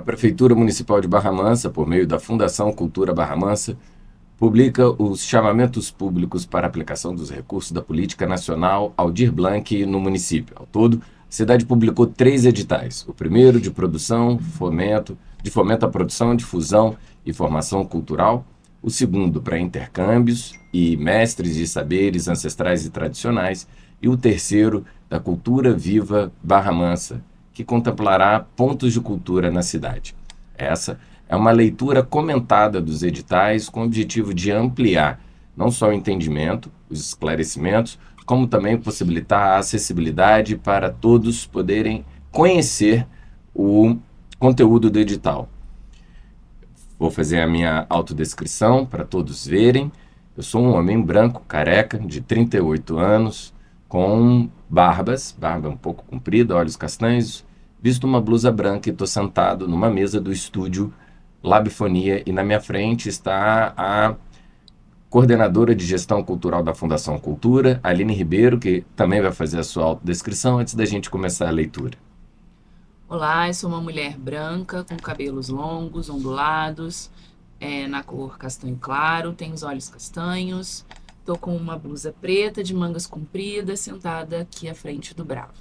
A Prefeitura Municipal de Barra Mansa, por meio da Fundação Cultura Barra Mansa, publica os chamamentos públicos para aplicação dos recursos da Política Nacional Aldir Blanc no município. Ao todo, a cidade publicou 3 editais. O primeiro de fomento à produção, difusão e formação cultural. O segundo para intercâmbios e mestres de saberes ancestrais e tradicionais. E o terceiro da Cultura Viva Barra Mansa, que contemplará pontos de cultura na cidade. Essa é uma leitura comentada dos editais com o objetivo de ampliar não só o entendimento, os esclarecimentos, como também possibilitar a acessibilidade para todos poderem conhecer o conteúdo do edital. Vou fazer a minha autodescrição para todos verem. Eu sou um homem branco, careca, de 38 anos, com barba um pouco comprida, olhos castanhos, visto uma blusa branca e estou sentado numa mesa do estúdio Labfonia e na minha frente está a coordenadora de gestão cultural da Fundação Cultura, Aline Ribeiro, que também vai fazer a sua autodescrição antes da gente começar a leitura. Olá, eu sou uma mulher branca, com cabelos longos, ondulados, na cor castanho claro, tenho os olhos castanhos, estou com uma blusa preta de mangas compridas, sentada aqui à frente do Bravo.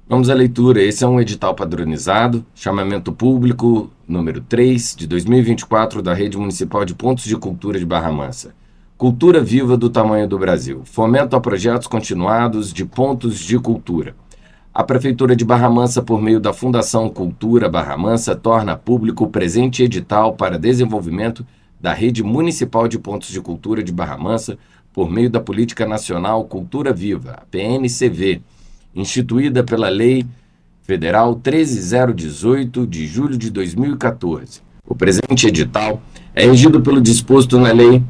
Vamos à leitura. Esse é um edital padronizado, chamamento público número 3 de 2024 da Rede Municipal de Pontos de Cultura de Barra Mansa. Cultura viva do tamanho do Brasil. Fomento a projetos continuados de pontos de cultura. A Prefeitura de Barra Mansa, por meio da Fundação Cultura Barra Mansa, torna público o presente edital para desenvolvimento da Rede Municipal de Pontos de Cultura de Barra Mansa, por meio da Política Nacional Cultura Viva, a PNCV, instituída pela Lei Federal 13.018, de julho de 2014. O presente edital é regido pelo disposto na Lei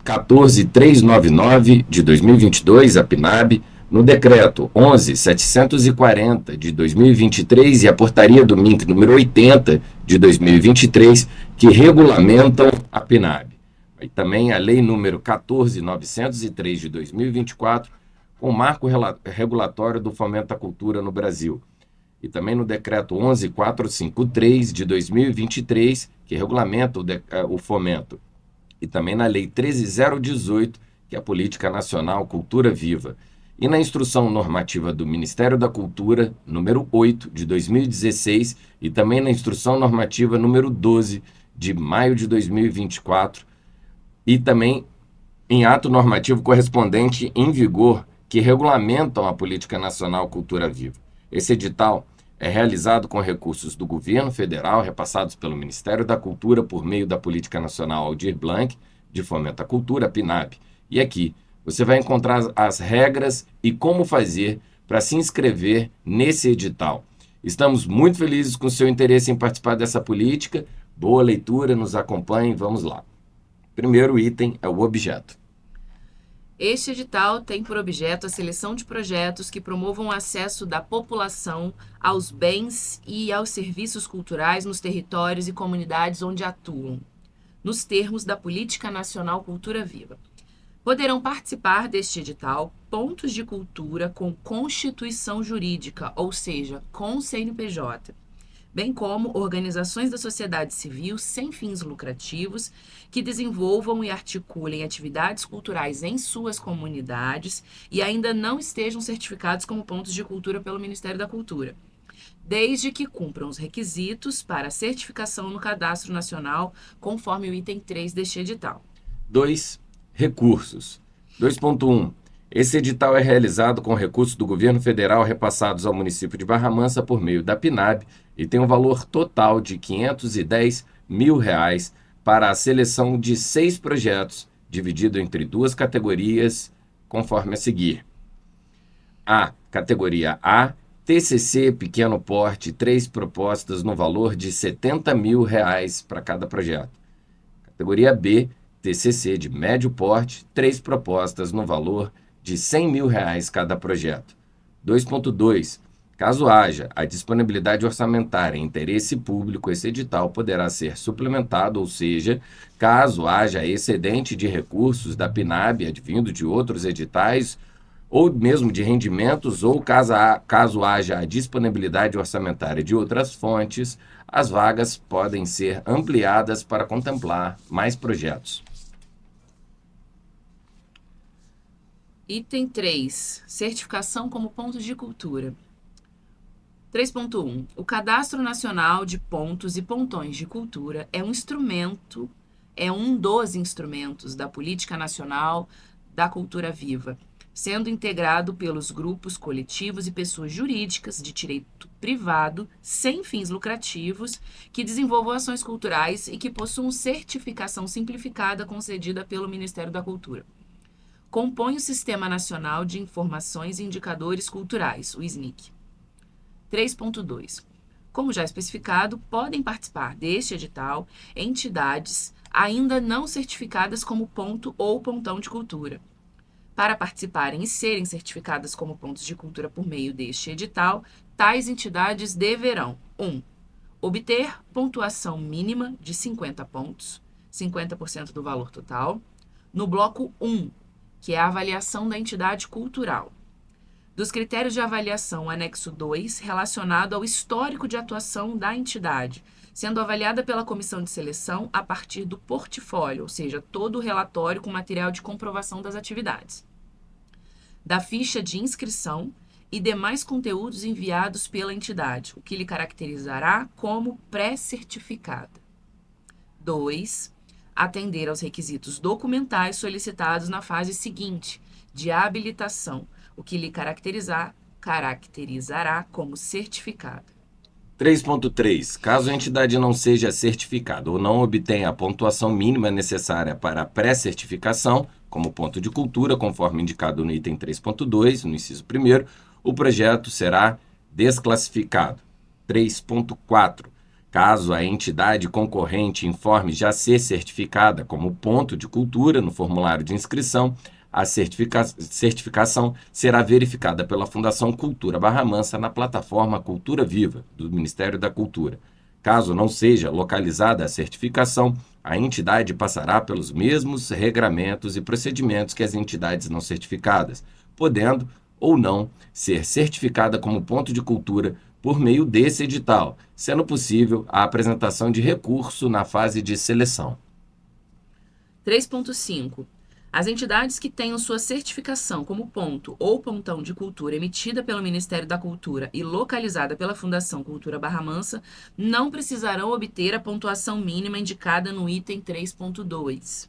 14.399, de 2022, a PNAB, no Decreto 11.740, de 2023 e a Portaria do MINC número 80, de 2023, que regulamentam a PNAB. E também a Lei número 14.903, de 2024, com o marco regulatório do fomento à cultura no Brasil. E também no Decreto 11.453, de 2023, que regulamenta o fomento. E também na Lei 13.018, que é a Política Nacional Cultura Viva. E na Instrução Normativa do Ministério da Cultura, número 8, de 2016, e também na Instrução Normativa número 12, de maio de 2024, e também em ato normativo correspondente em vigor, que regulamentam a Política Nacional Cultura Viva. Esse edital é realizado com recursos do governo federal, repassados pelo Ministério da Cultura por meio da Política Nacional Aldir Blanc, de Fomento à Cultura, PNAB. E aqui você vai encontrar as regras e como fazer para se inscrever nesse edital. Estamos muito felizes com o seu interesse em participar dessa política. Boa leitura, nos acompanhe, vamos lá. Primeiro item é o objeto. Este edital tem por objeto a seleção de projetos que promovam o acesso da população aos bens e aos serviços culturais nos territórios e comunidades onde atuam, nos termos da Política Nacional Cultura Viva. Poderão participar deste edital pontos de cultura com constituição jurídica, ou seja, com CNPJ, bem como organizações da sociedade civil sem fins lucrativos que desenvolvam e articulem atividades culturais em suas comunidades e ainda não estejam certificados como pontos de cultura pelo Ministério da Cultura, desde que cumpram os requisitos para certificação no Cadastro Nacional, conforme o item 3 deste edital. 2. Recursos. 2.1. Esse edital é realizado com recursos do governo federal repassados ao município de Barra Mansa por meio da PNAB e tem um valor total de R$ 510 mil para a seleção de 6 projetos, dividido entre 2 categorias, conforme a seguir. A. Categoria A, TCC Pequeno Porte, 3 propostas no valor de R$ 70 mil para cada projeto. Categoria B, TCC de Médio Porte, 3 propostas no valor de R$ 100 mil cada projeto. 2.2. Caso haja a disponibilidade orçamentária e interesse público, esse edital poderá ser suplementado, ou seja, caso haja excedente de recursos da PNAB advindo de outros editais ou mesmo de rendimentos, ou caso haja a disponibilidade orçamentária de outras fontes, as vagas podem ser ampliadas para contemplar mais projetos. Item 3. Certificação como pontos de cultura. 3.1. O Cadastro Nacional de Pontos e Pontões de Cultura é um dos instrumentos da Política Nacional da Cultura Viva, sendo integrado pelos grupos coletivos e pessoas jurídicas de direito privado sem fins lucrativos que desenvolvam ações culturais e que possuam certificação simplificada concedida pelo Ministério da Cultura. Compõe o Sistema Nacional de Informações e Indicadores Culturais, o SNIC. 3.2. Como já especificado, podem participar deste edital entidades ainda não certificadas como ponto ou pontão de cultura. Para participarem e serem certificadas como pontos de cultura por meio deste edital, tais entidades deverão 1. Obter pontuação mínima de 50 pontos, 50% do valor total, no bloco 1, que é a avaliação da entidade cultural. Dos critérios de avaliação, anexo 2, relacionado ao histórico de atuação da entidade, sendo avaliada pela comissão de seleção a partir do portfólio, ou seja, todo o relatório com material de comprovação das atividades, da ficha de inscrição e demais conteúdos enviados pela entidade, o que lhe caracterizará como pré-certificada. 2. Atender aos requisitos documentais solicitados na fase seguinte, de habilitação, o que lhe caracterizará como certificada. 3.3. Caso a entidade não seja certificada ou não obtenha a pontuação mínima necessária para a pré-certificação, como ponto de cultura, conforme indicado no item 3.2, no inciso 1º, o projeto será desclassificado. 3.4. Caso a entidade concorrente informe já ser certificada como ponto de cultura no formulário de inscrição, a certificação será verificada pela Fundação Cultura Barra Mansa na plataforma Cultura Viva, do Ministério da Cultura. Caso não seja localizada a certificação, a entidade passará pelos mesmos regramentos e procedimentos que as entidades não certificadas, podendo ou não ser certificada como ponto de cultura por meio desse edital, sendo possível a apresentação de recurso na fase de seleção. 3.5. As entidades que tenham sua certificação como ponto ou pontão de cultura emitida pelo Ministério da Cultura e localizada pela Fundação Cultura Barra Mansa não precisarão obter a pontuação mínima indicada no item 3.2,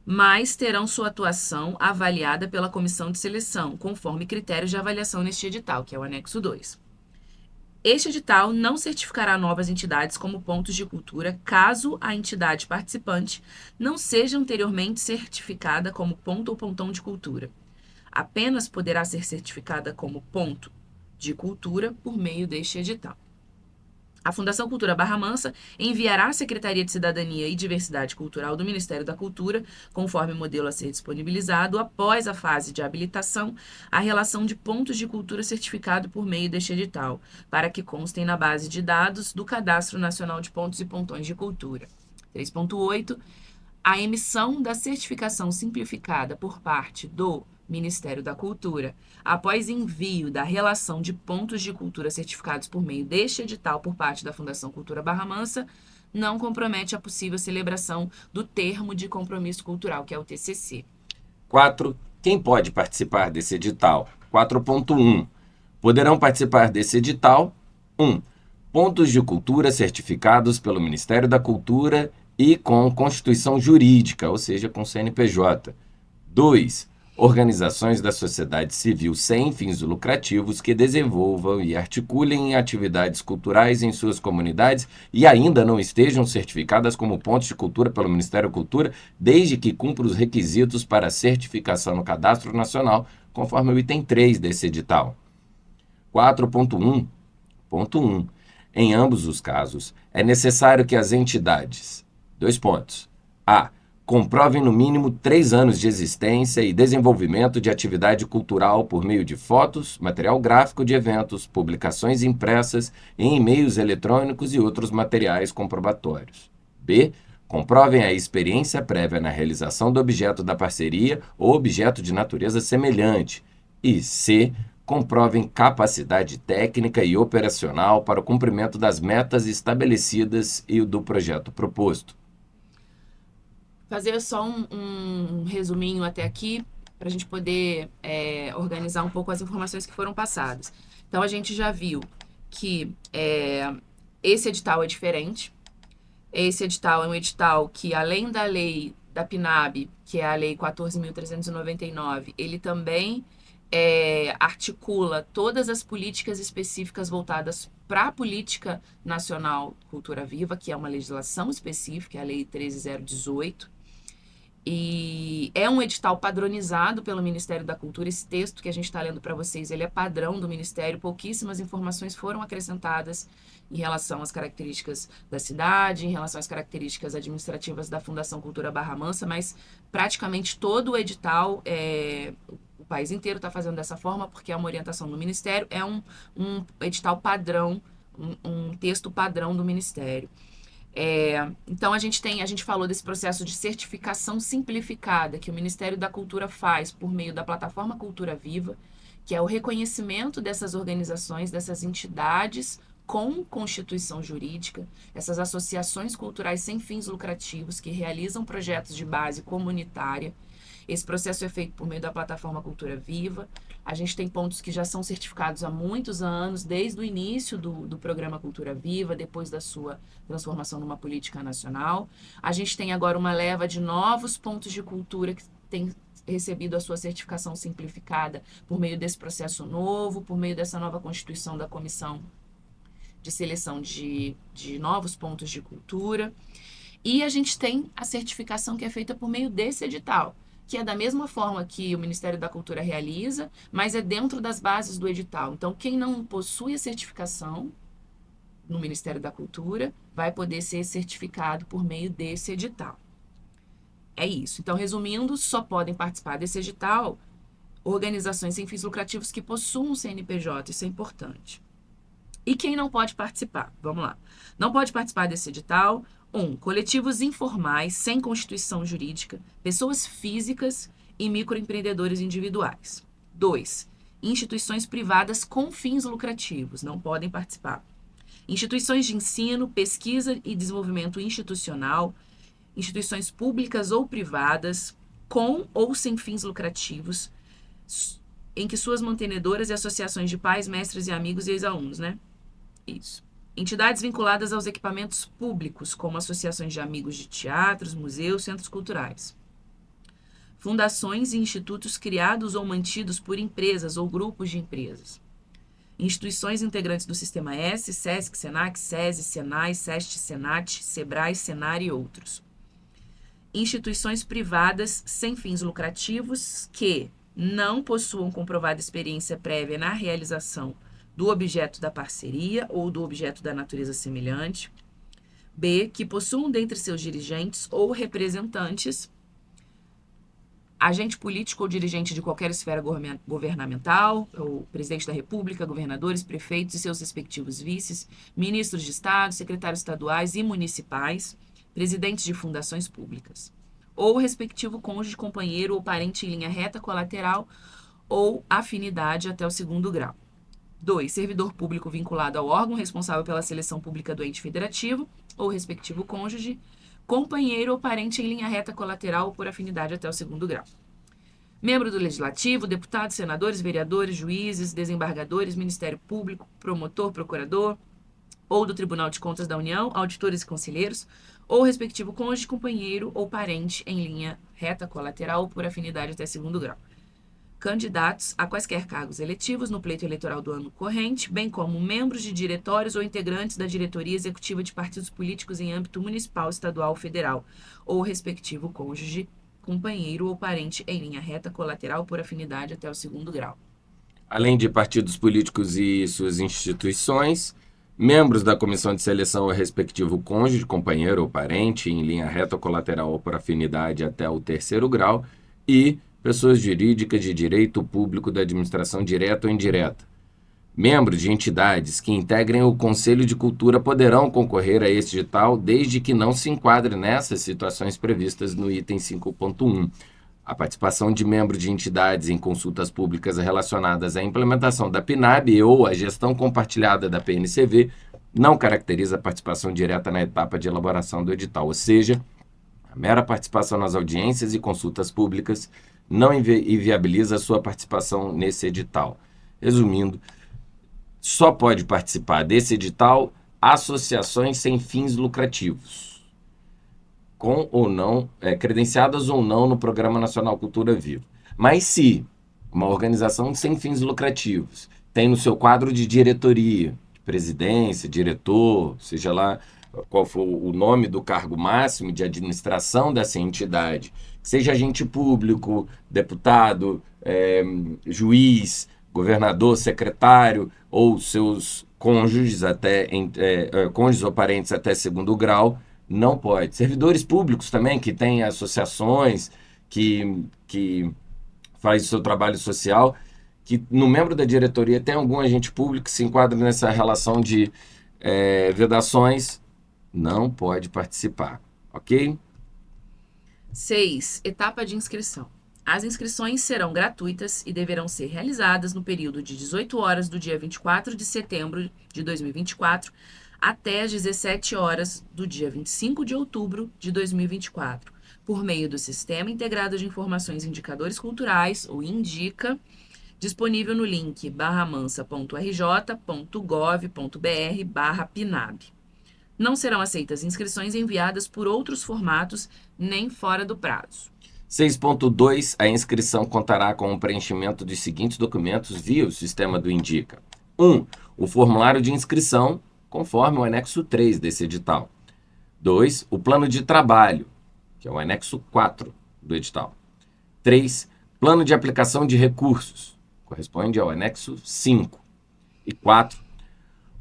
mas terão sua atuação avaliada pela comissão de seleção, conforme critérios de avaliação neste edital, que é o anexo 2. Este edital não certificará novas entidades como pontos de cultura caso a entidade participante não seja anteriormente certificada como ponto ou pontão de cultura. Apenas poderá ser certificada como ponto de cultura por meio deste edital. A Fundação Cultura Barra Mansa enviará à Secretaria de Cidadania e Diversidade Cultural do Ministério da Cultura, conforme modelo a ser disponibilizado, após a fase de habilitação, a relação de pontos de cultura certificado por meio deste edital, para que constem na base de dados do Cadastro Nacional de Pontos e Pontões de Cultura. 3.8. A emissão da certificação simplificada por parte do Ministério da Cultura, após envio da relação de pontos de cultura certificados por meio deste edital por parte da Fundação Cultura Barra Mansa, não compromete a possível celebração do Termo de Compromisso Cultural, que é o TCC. 4. Quem pode participar desse edital? 4.1. Poderão participar desse edital 1. Pontos de cultura certificados pelo Ministério da Cultura e com constituição jurídica, ou seja, com CNPJ. 2. Organizações da sociedade civil sem fins lucrativos que desenvolvam e articulem atividades culturais em suas comunidades e ainda não estejam certificadas como pontos de cultura pelo Ministério da Cultura, desde que cumpram os requisitos para certificação no Cadastro Nacional, conforme o item 3 desse edital. 4.1. Em ambos os casos, é necessário que as entidades: A. Comprovem no mínimo 3 anos de existência e desenvolvimento de atividade cultural por meio de fotos, material gráfico de eventos, publicações impressas em e-mails eletrônicos e outros materiais comprobatórios. B. Comprovem a experiência prévia na realização do objeto da parceria ou objeto de natureza semelhante. E C. Comprovem capacidade técnica e operacional para o cumprimento das metas estabelecidas e do projeto proposto. Fazer só um resuminho até aqui, para a gente poder organizar um pouco as informações que foram passadas. Então, a gente já viu que esse edital é diferente. Esse edital é um edital que, além da lei da PNAB, que é a Lei 14.399, ele também articula todas as políticas específicas voltadas para a Política Nacional Cultura Viva, que é uma legislação específica, é a Lei 13.018. E é um edital padronizado pelo Ministério da Cultura. Esse texto que a gente está lendo para vocês, ele é padrão do Ministério. Pouquíssimas informações foram acrescentadas em relação às características da cidade, em relação às características administrativas da Fundação Cultura Barra Mansa, mas praticamente todo o edital, o país inteiro está fazendo dessa forma, porque é uma orientação do Ministério, é um edital padrão, um texto padrão do Ministério. Então, a gente falou desse processo de certificação simplificada que o Ministério da Cultura faz por meio da plataforma Cultura Viva, que é o reconhecimento dessas organizações, dessas entidades com constituição jurídica, essas associações culturais sem fins lucrativos que realizam projetos de base comunitária. Esse processo é feito por meio da plataforma Cultura Viva. A gente tem pontos que já são certificados há muitos anos, desde o início do programa Cultura Viva, depois da sua transformação numa política nacional. A gente tem agora uma leva de novos pontos de cultura que tem recebido a sua certificação simplificada por meio desse processo novo, por meio dessa nova constituição da Comissão de Seleção de Novos Pontos de Cultura. E a gente tem a certificação que é feita por meio desse edital, que é da mesma forma que o Ministério da Cultura realiza, mas é dentro das bases do edital. Então, quem não possui a certificação no Ministério da Cultura vai poder ser certificado por meio desse edital. É isso. Então, resumindo, só podem participar desse edital organizações sem fins lucrativos que possuam CNPJ, isso é importante. E quem não pode participar? Vamos lá. Não pode participar desse edital: 1. Coletivos informais sem constituição jurídica, pessoas físicas e microempreendedores individuais. 2. Instituições privadas com fins lucrativos, não podem participar. Instituições de ensino, pesquisa e desenvolvimento institucional, instituições públicas ou privadas, com ou sem fins lucrativos, em que suas mantenedoras e associações de pais, mestres e amigos e ex-alunos, né? Isso. Entidades vinculadas aos equipamentos públicos, como associações de amigos de teatros, museus, centros culturais. Fundações e institutos criados ou mantidos por empresas ou grupos de empresas. Instituições integrantes do Sistema S, SESC, SENAC, SESI, SENAI, SEST, SENAT, SEBRAE, SENAR e outros. Instituições privadas sem fins lucrativos que não possuam comprovada experiência prévia na realização do objeto da parceria ou do objeto da natureza semelhante. B, que possuam dentre seus dirigentes ou representantes agente político ou dirigente de qualquer esfera governamental, o presidente da República, governadores, prefeitos e seus respectivos vices, ministros de Estado, secretários estaduais e municipais, presidentes de fundações públicas, ou respectivo cônjuge, companheiro ou parente em linha reta, colateral ou afinidade até o 2º grau. 2. Servidor público vinculado ao órgão responsável pela seleção pública do ente federativo ou respectivo cônjuge, companheiro ou parente em linha reta, colateral ou por afinidade até o 2º grau. Membro do Legislativo, deputados, senadores, vereadores, juízes, desembargadores, Ministério Público, promotor, procurador, ou do Tribunal de Contas da União, auditores e conselheiros, ou respectivo cônjuge, companheiro ou parente em linha reta, colateral ou por afinidade até 2º grau. Candidatos a quaisquer cargos eletivos no pleito eleitoral do ano corrente, bem como membros de diretórios ou integrantes da diretoria executiva de partidos políticos em âmbito municipal, estadual ou federal, ou respectivo cônjuge, companheiro ou parente em linha reta, colateral por afinidade até o 2º grau. Além de partidos políticos e suas instituições, membros da comissão de seleção ou respectivo cônjuge, companheiro ou parente em linha reta, colateral ou por afinidade até o 3º grau e pessoas jurídicas de direito público da administração direta ou indireta, Membros de entidades que integrem o Conselho de Cultura poderão concorrer a este edital, desde que não se enquadre nessas situações previstas no item 5.1. A participação de membros de entidades em consultas públicas relacionadas à implementação da PNAB ou à gestão compartilhada da PNCV não caracteriza a participação direta na etapa de elaboração do edital, ou seja, a mera participação nas audiências e consultas públicas não inviabiliza a sua participação nesse edital. Resumindo, só pode participar desse edital associações sem fins lucrativos, com ou não, credenciadas ou não no Programa Nacional Cultura Viva. Mas se uma organização sem fins lucrativos tem no seu quadro de diretoria, de presidência, diretor, seja lá qual for o nome do cargo máximo de administração dessa entidade, seja agente público, deputado, juiz, governador, secretário ou seus cônjuges cônjuges ou parentes até segundo grau, não pode. Servidores públicos também, que têm associações, que faz o seu trabalho social, que no membro da diretoria tem algum agente público que se enquadra nessa relação de vedações, não pode participar, ok? 6. Etapa de inscrição. As inscrições serão gratuitas e deverão ser realizadas no período de 18 horas do dia 24 de setembro de 2024 até as 17 horas do dia 25 de outubro de 2024, por meio do Sistema Integrado de Informações e Indicadores Culturais, o INDICA, disponível no link barramansa.rj.gov.br/PNAB. Não serão aceitas inscrições enviadas por outros formatos nem fora do prazo. 6.2. A inscrição contará com o preenchimento dos seguintes documentos via o sistema do INDICA. 1. O formulário de inscrição, conforme o anexo 3 desse edital. 2. O plano de trabalho, que é o anexo 4 do edital. 3. Plano de aplicação de recursos, corresponde ao anexo 5. E 4.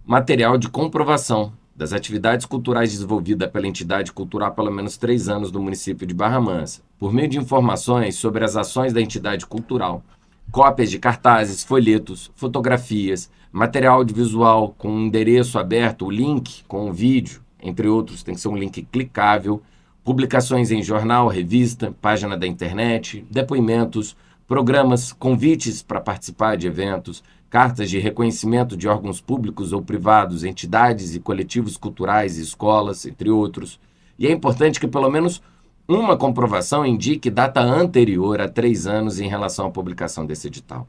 Material de comprovação das atividades culturais desenvolvidas pela entidade cultural há pelo menos 3 anos no município de Barra Mansa, por meio de informações sobre as ações da entidade cultural, cópias de cartazes, folhetos, fotografias, material audiovisual com um endereço aberto, o link com o vídeo, entre outros, tem que ser um link clicável, publicações em jornal, revista, página da internet, depoimentos, programas, convites para participar de eventos, cartas de reconhecimento de órgãos públicos ou privados, entidades e coletivos culturais e escolas, entre outros. E é importante que pelo menos uma comprovação indique data anterior a 3 anos em relação à publicação desse edital.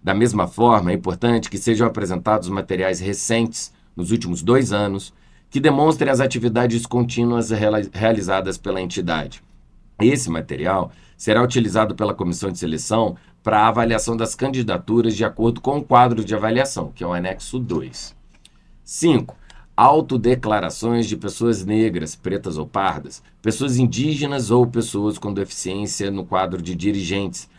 Da mesma forma, é importante que sejam apresentados materiais recentes, nos últimos 2 anos, que demonstrem as atividades contínuas realizadas pela entidade. Esse material será utilizado pela comissão de seleção para a avaliação das candidaturas de acordo com o quadro de avaliação, que é o anexo 2. 5. Autodeclarações de pessoas negras, pretas ou pardas, pessoas indígenas ou pessoas com deficiência no quadro de dirigentes,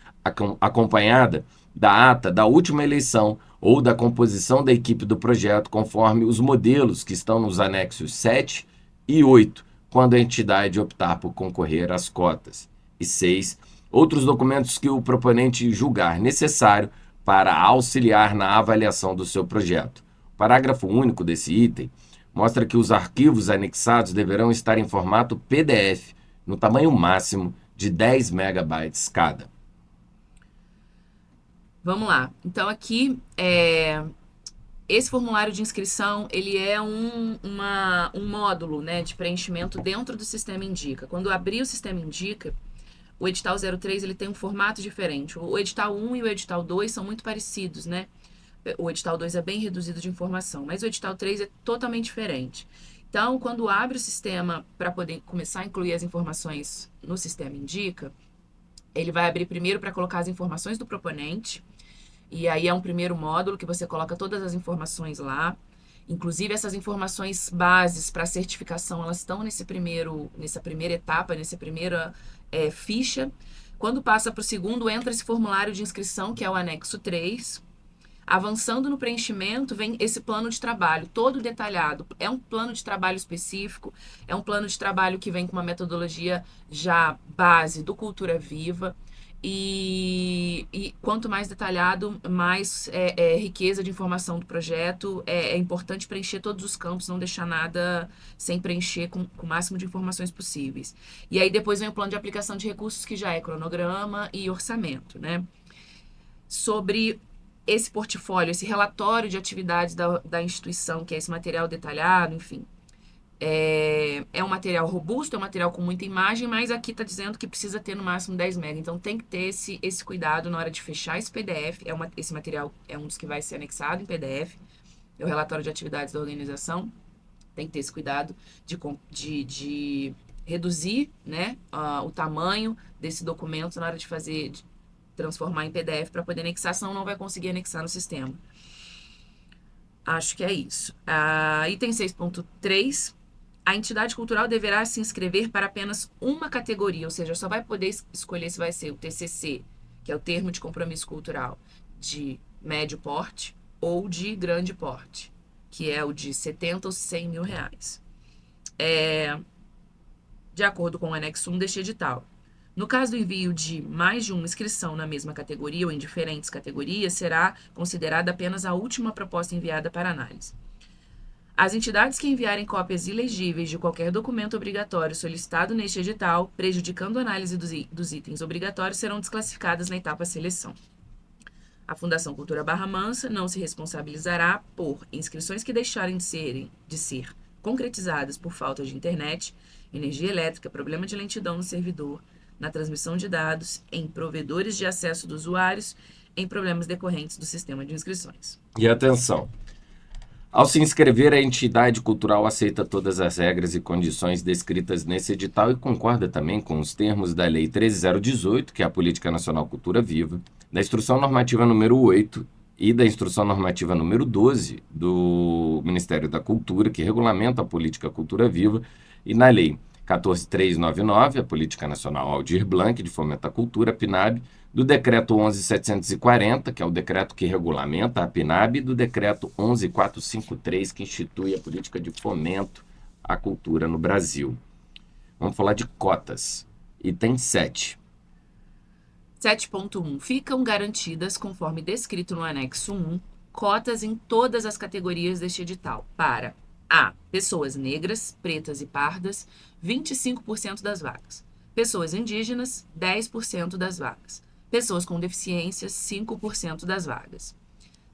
acompanhada da ata da última eleição ou da composição da equipe do projeto, conforme os modelos que estão nos anexos 7 e 8, quando a entidade optar por concorrer às cotas. E 6. Outros documentos que o proponente julgar necessário para auxiliar na avaliação do seu projeto. O parágrafo único desse item mostra que os arquivos anexados deverão estar em formato PDF, no tamanho máximo de 10 megabytes cada. Vamos lá. Então, aqui, esse formulário de inscrição, ele é um módulo, né, de preenchimento dentro do Sistema Indica. Quando abrir o Sistema Indica, o edital 03 ele tem um formato diferente. O edital 1 e o edital 2 são muito parecidos, né? O edital 2 é bem reduzido de informação, mas o edital 3 é totalmente diferente. Então, quando abre o sistema para poder começar a incluir as informações no Sistema Indica, ele vai abrir primeiro para colocar as informações do proponente, e aí é um primeiro módulo que você coloca todas as informações lá. Inclusive, essas informações bases para certificação, elas estão nessa primeira etapa, nessa primeira ficha. Quando passa para o segundo, entra esse formulário de inscrição, que é o anexo 3. Avançando no preenchimento, vem esse plano de trabalho, todo detalhado. É um plano de trabalho específico, é um plano de trabalho que vem com uma metodologia já base do Cultura Viva. E quanto mais detalhado, mais riqueza de informação do projeto. É importante preencher todos os campos, não deixar nada sem preencher com o máximo de informações possíveis. E aí depois vem o plano de aplicação de recursos, que já é cronograma e orçamento, né? Sobre esse portfólio, esse relatório de atividades da instituição, que é esse material detalhado, enfim. É um material robusto, é um material com muita imagem, mas aqui está dizendo que precisa ter no máximo 10 MB. Então tem que ter esse cuidado na hora de fechar esse PDF. Esse material é um dos que vai ser anexado em PDF. É o relatório de atividades da organização. Tem que ter esse cuidado de reduzir, né, o tamanho desse documento na hora de transformar em PDF para poder anexar, senão não vai conseguir anexar no sistema. Acho que é isso. Item 6.3. A entidade cultural deverá se inscrever para apenas uma categoria, ou seja, só vai poder escolher se vai ser o TCC, que é o Termo de Compromisso Cultural, de médio porte, ou de grande porte, que é o de 70 ou 100 mil reais. De acordo com o anexo 1 deste edital. No caso do envio de mais de uma inscrição na mesma categoria ou em diferentes categorias, será considerada apenas a última proposta enviada para análise. As entidades que enviarem cópias ilegíveis de qualquer documento obrigatório solicitado neste edital, prejudicando a análise dos itens obrigatórios, serão desclassificadas na etapa seleção. A Fundação Cultura Barra Mansa não se responsabilizará por inscrições que deixarem de ser concretizadas por falta de internet, energia elétrica, problema de lentidão no servidor, na transmissão de dados, em provedores de acesso dos usuários, em problemas decorrentes do sistema de inscrições. E atenção! Ao se inscrever, a entidade cultural aceita todas as regras e condições descritas nesse edital e concorda também com os termos da Lei 13.018, que é a Política Nacional Cultura Viva, da Instrução Normativa número 8 e da Instrução Normativa número 12 do Ministério da Cultura, que regulamenta a Política Cultura Viva, e na Lei 14.399, a Política Nacional Aldir Blanc, de Fomento à Cultura, PNAB, do Decreto 11.740, que é o decreto que regulamenta a PNAB, e do Decreto 11.453, que institui a política de fomento à cultura no Brasil. Vamos falar de cotas. Item 7. 7.1. Ficam garantidas, conforme descrito no anexo 1, cotas em todas as categorias deste edital para a. Pessoas negras, pretas e pardas, 25% das vagas. Pessoas indígenas, 10% das vagas. Pessoas com deficiências, 5% das vagas.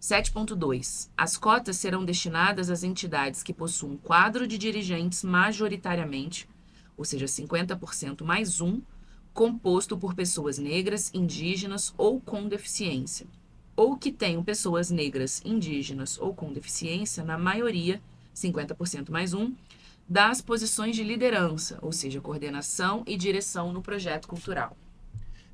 7.2. As cotas serão destinadas às entidades que possuam quadro de dirigentes majoritariamente, ou seja, 50% mais um, composto por pessoas negras, indígenas ou com deficiência, ou que tenham pessoas negras, indígenas ou com deficiência, na maioria, 50% mais um, das posições de liderança, ou seja, coordenação e direção no projeto cultural.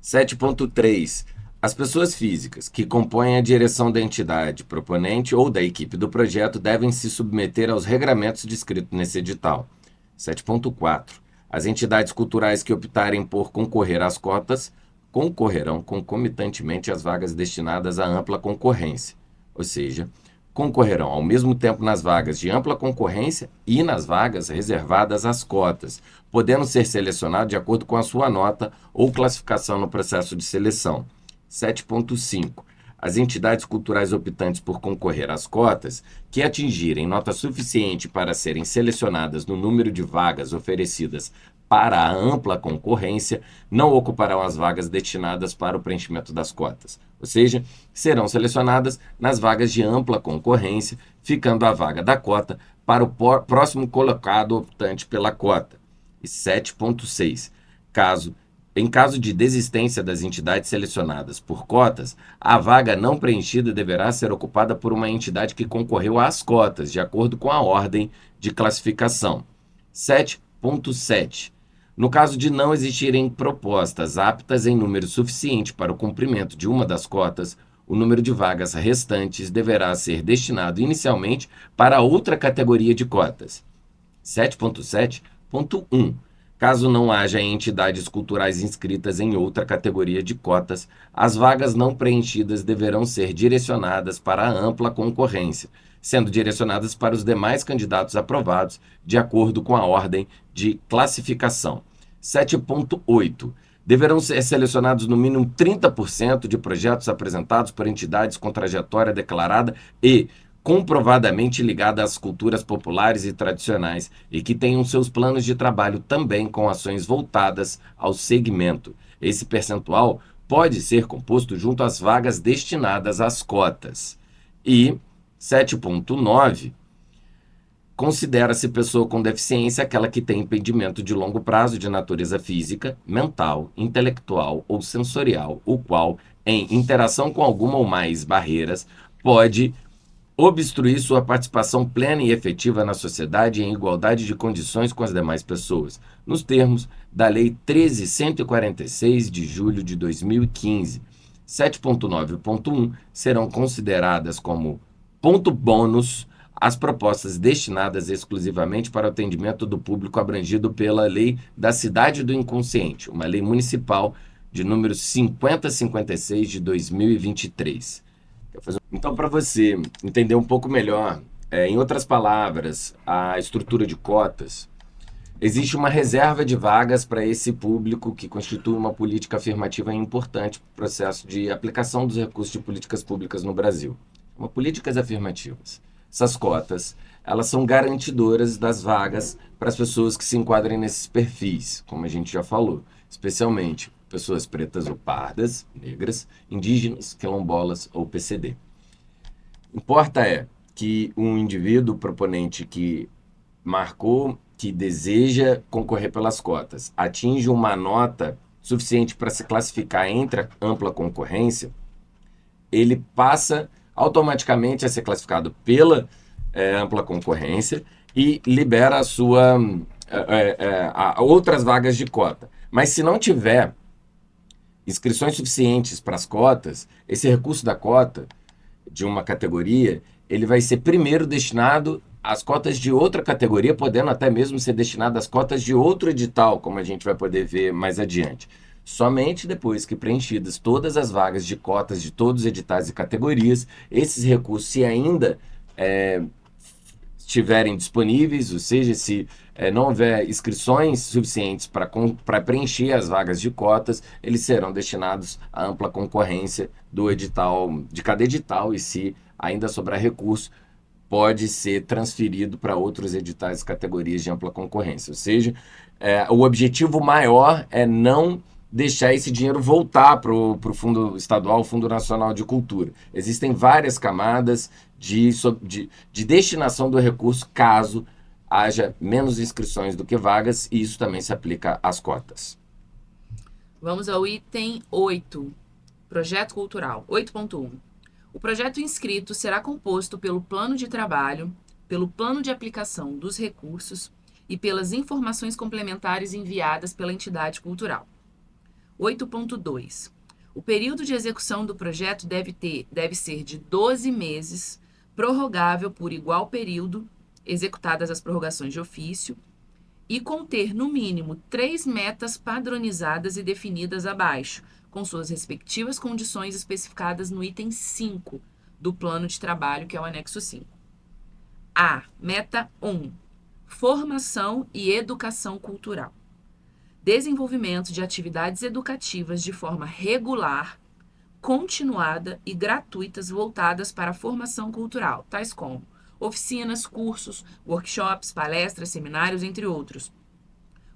7.3. As pessoas físicas que compõem a direção da entidade proponente ou da equipe do projeto devem se submeter aos regramentos descritos nesse edital. 7.4. As entidades culturais que optarem por concorrer às cotas concorrerão concomitantemente às vagas destinadas à ampla concorrência, ou seja, concorrerão ao mesmo tempo nas vagas de ampla concorrência e nas vagas reservadas às cotas, podendo ser selecionado de acordo com a sua nota ou classificação no processo de seleção. 7.5. As entidades culturais optantes por concorrer às cotas, que atingirem nota suficiente para serem selecionadas no número de vagas oferecidas para a ampla concorrência, não ocuparão as vagas destinadas para o preenchimento das cotas. Ou seja, serão selecionadas nas vagas de ampla concorrência, ficando a vaga da cota para o próximo colocado optante pela cota. E 7.6. Em caso de desistência das entidades selecionadas por cotas, a vaga não preenchida deverá ser ocupada por uma entidade que concorreu às cotas, de acordo com a ordem de classificação. 7.7. No caso de não existirem propostas aptas em número suficiente para o cumprimento de uma das cotas, o número de vagas restantes deverá ser destinado inicialmente para outra categoria de cotas. 7.7.1. Caso não haja entidades culturais inscritas em outra categoria de cotas, as vagas não preenchidas deverão ser direcionadas para a ampla concorrência, sendo direcionadas para os demais candidatos aprovados, de acordo com a ordem de classificação. 7.8. Deverão ser selecionados no mínimo 30% de projetos apresentados por entidades com trajetória declarada e comprovadamente ligada às culturas populares e tradicionais e que tenham seus planos de trabalho também com ações voltadas ao segmento. Esse percentual pode ser composto junto às vagas destinadas às cotas. E 7.9 considera-se pessoa com deficiência aquela que tem impedimento de longo prazo de natureza física, mental, intelectual ou sensorial, o qual, em interação com alguma ou mais barreiras, pode obstruir sua participação plena e efetiva na sociedade em igualdade de condições com as demais pessoas, nos termos da Lei 13.146 de julho de 2015. 7.9.1 serão consideradas como ponto bônus as propostas destinadas exclusivamente para o atendimento do público abrangido pela Lei da Cidade do Inconsciente, uma lei municipal de número 5056 de 2023. Então, para você entender um pouco melhor, em outras palavras, a estrutura de cotas, existe uma reserva de vagas para esse público que constitui uma política afirmativa importante para o processo de aplicação dos recursos de políticas públicas no Brasil. Políticas afirmativas. Essas cotas, elas são garantidoras das vagas para as pessoas que se enquadrem nesses perfis, como a gente já falou, especialmente pessoas pretas ou pardas, negras, indígenas, quilombolas ou PCD. Importa que um indivíduo proponente que marcou que deseja concorrer pelas cotas atinja uma nota suficiente para se classificar entre a ampla concorrência, ele passa automaticamente a ser classificado pela ampla concorrência e libera a sua outras vagas de cota. Mas se não tiver inscrições suficientes para as cotas, esse recurso da cota de uma categoria, ele vai ser primeiro destinado às cotas de outra categoria, podendo até mesmo ser destinado às cotas de outro edital, como a gente vai poder ver mais adiante. Somente depois que preenchidas todas as vagas de cotas de todos os editais e categorias, esses recursos, se ainda estiverem disponíveis, ou seja, se não houver inscrições suficientes para preencher as vagas de cotas, eles serão destinados à ampla concorrência do edital, de cada edital, e se ainda sobrar recurso, pode ser transferido para outros editais e categorias de ampla concorrência. Ou seja, o objetivo maior é não deixar esse dinheiro voltar para o Fundo Estadual, Fundo Nacional de Cultura. Existem várias camadas de destinação do recurso caso haja menos inscrições do que vagas, e isso também se aplica às cotas. Vamos ao item 8, projeto cultural, 8.1. O projeto inscrito será composto pelo plano de trabalho, pelo plano de aplicação dos recursos e pelas informações complementares enviadas pela entidade cultural. 8.2. O período de execução do projeto deve ser de 12 meses, prorrogável por igual período, executadas as prorrogações de ofício, e conter, no mínimo, 3 metas padronizadas e definidas abaixo, com suas respectivas condições especificadas no item 5 do plano de trabalho, que é o anexo 5. A. Meta 1. Formação e educação cultural. Desenvolvimento de atividades educativas de forma regular, continuada e gratuitas voltadas para a formação cultural, tais como oficinas, cursos, workshops, palestras, seminários, entre outros,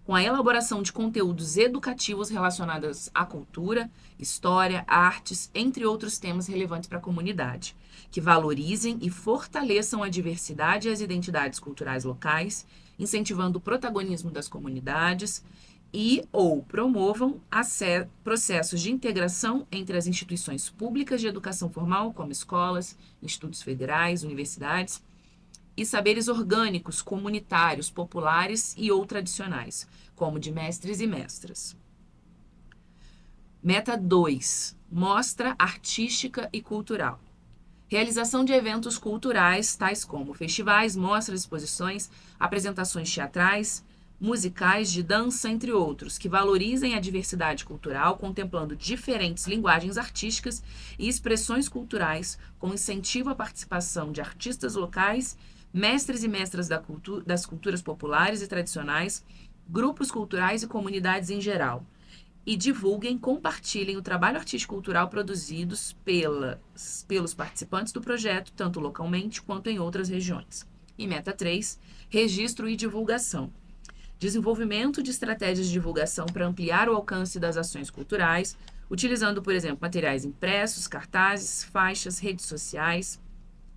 com a elaboração de conteúdos educativos relacionados à cultura, história, artes, entre outros temas relevantes para a comunidade, que valorizem e fortaleçam a diversidade e as identidades culturais locais, incentivando o protagonismo das comunidades e ou promovam processos de integração entre as instituições públicas de educação formal, como escolas, institutos federais, universidades, e saberes orgânicos, comunitários, populares e ou tradicionais, como de mestres e mestras. Meta 2. Mostra artística e cultural. Realização de eventos culturais, tais como festivais, mostras, exposições, apresentações teatrais, musicais, de dança, entre outros, que valorizem a diversidade cultural, contemplando diferentes linguagens artísticas e expressões culturais, com incentivo à participação de artistas locais, mestres e mestras das culturas populares e tradicionais, grupos culturais e comunidades em geral, e divulguem, compartilhem o trabalho artístico-cultural produzidos pelos participantes do projeto, tanto localmente quanto em outras regiões. E meta 3, registro e divulgação. Desenvolvimento de estratégias de divulgação para ampliar o alcance das ações culturais, utilizando, por exemplo, materiais impressos, cartazes, faixas, redes sociais,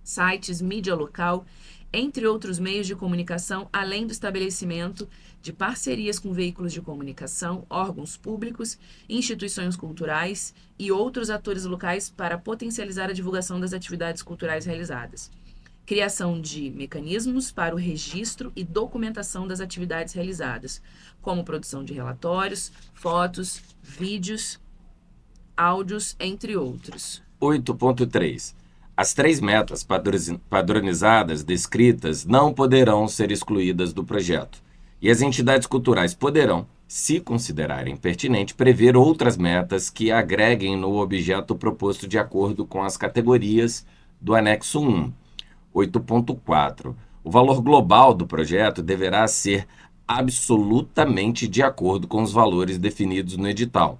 sites, mídia local, entre outros meios de comunicação, além do estabelecimento de parcerias com veículos de comunicação, órgãos públicos, instituições culturais e outros atores locais para potencializar a divulgação das atividades culturais realizadas. Criação de mecanismos para o registro e documentação das atividades realizadas, como produção de relatórios, fotos, vídeos, áudios, entre outros. 8.3. As 3 metas padronizadas descritas não poderão ser excluídas do projeto, e as entidades culturais poderão, se considerarem pertinente, prever outras metas que agreguem no objeto proposto de acordo com as categorias do anexo 1. 8.4. O valor global do projeto deverá ser absolutamente de acordo com os valores definidos no edital. Ou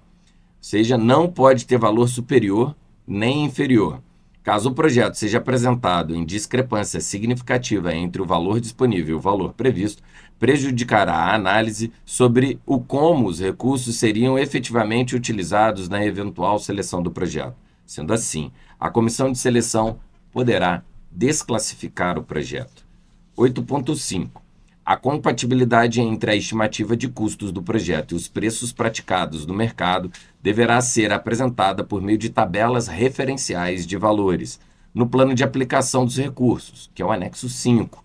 seja, não pode ter valor superior nem inferior. Caso o projeto seja apresentado em discrepância significativa entre o valor disponível e o valor previsto, prejudicará a análise sobre o como os recursos seriam efetivamente utilizados na eventual seleção do projeto. Sendo assim, a comissão de seleção poderá desclassificar o projeto. 8.5. A compatibilidade entre a estimativa de custos do projeto e os preços praticados no mercado deverá ser apresentada por meio de tabelas referenciais de valores no plano de aplicação dos recursos, que é o anexo 5,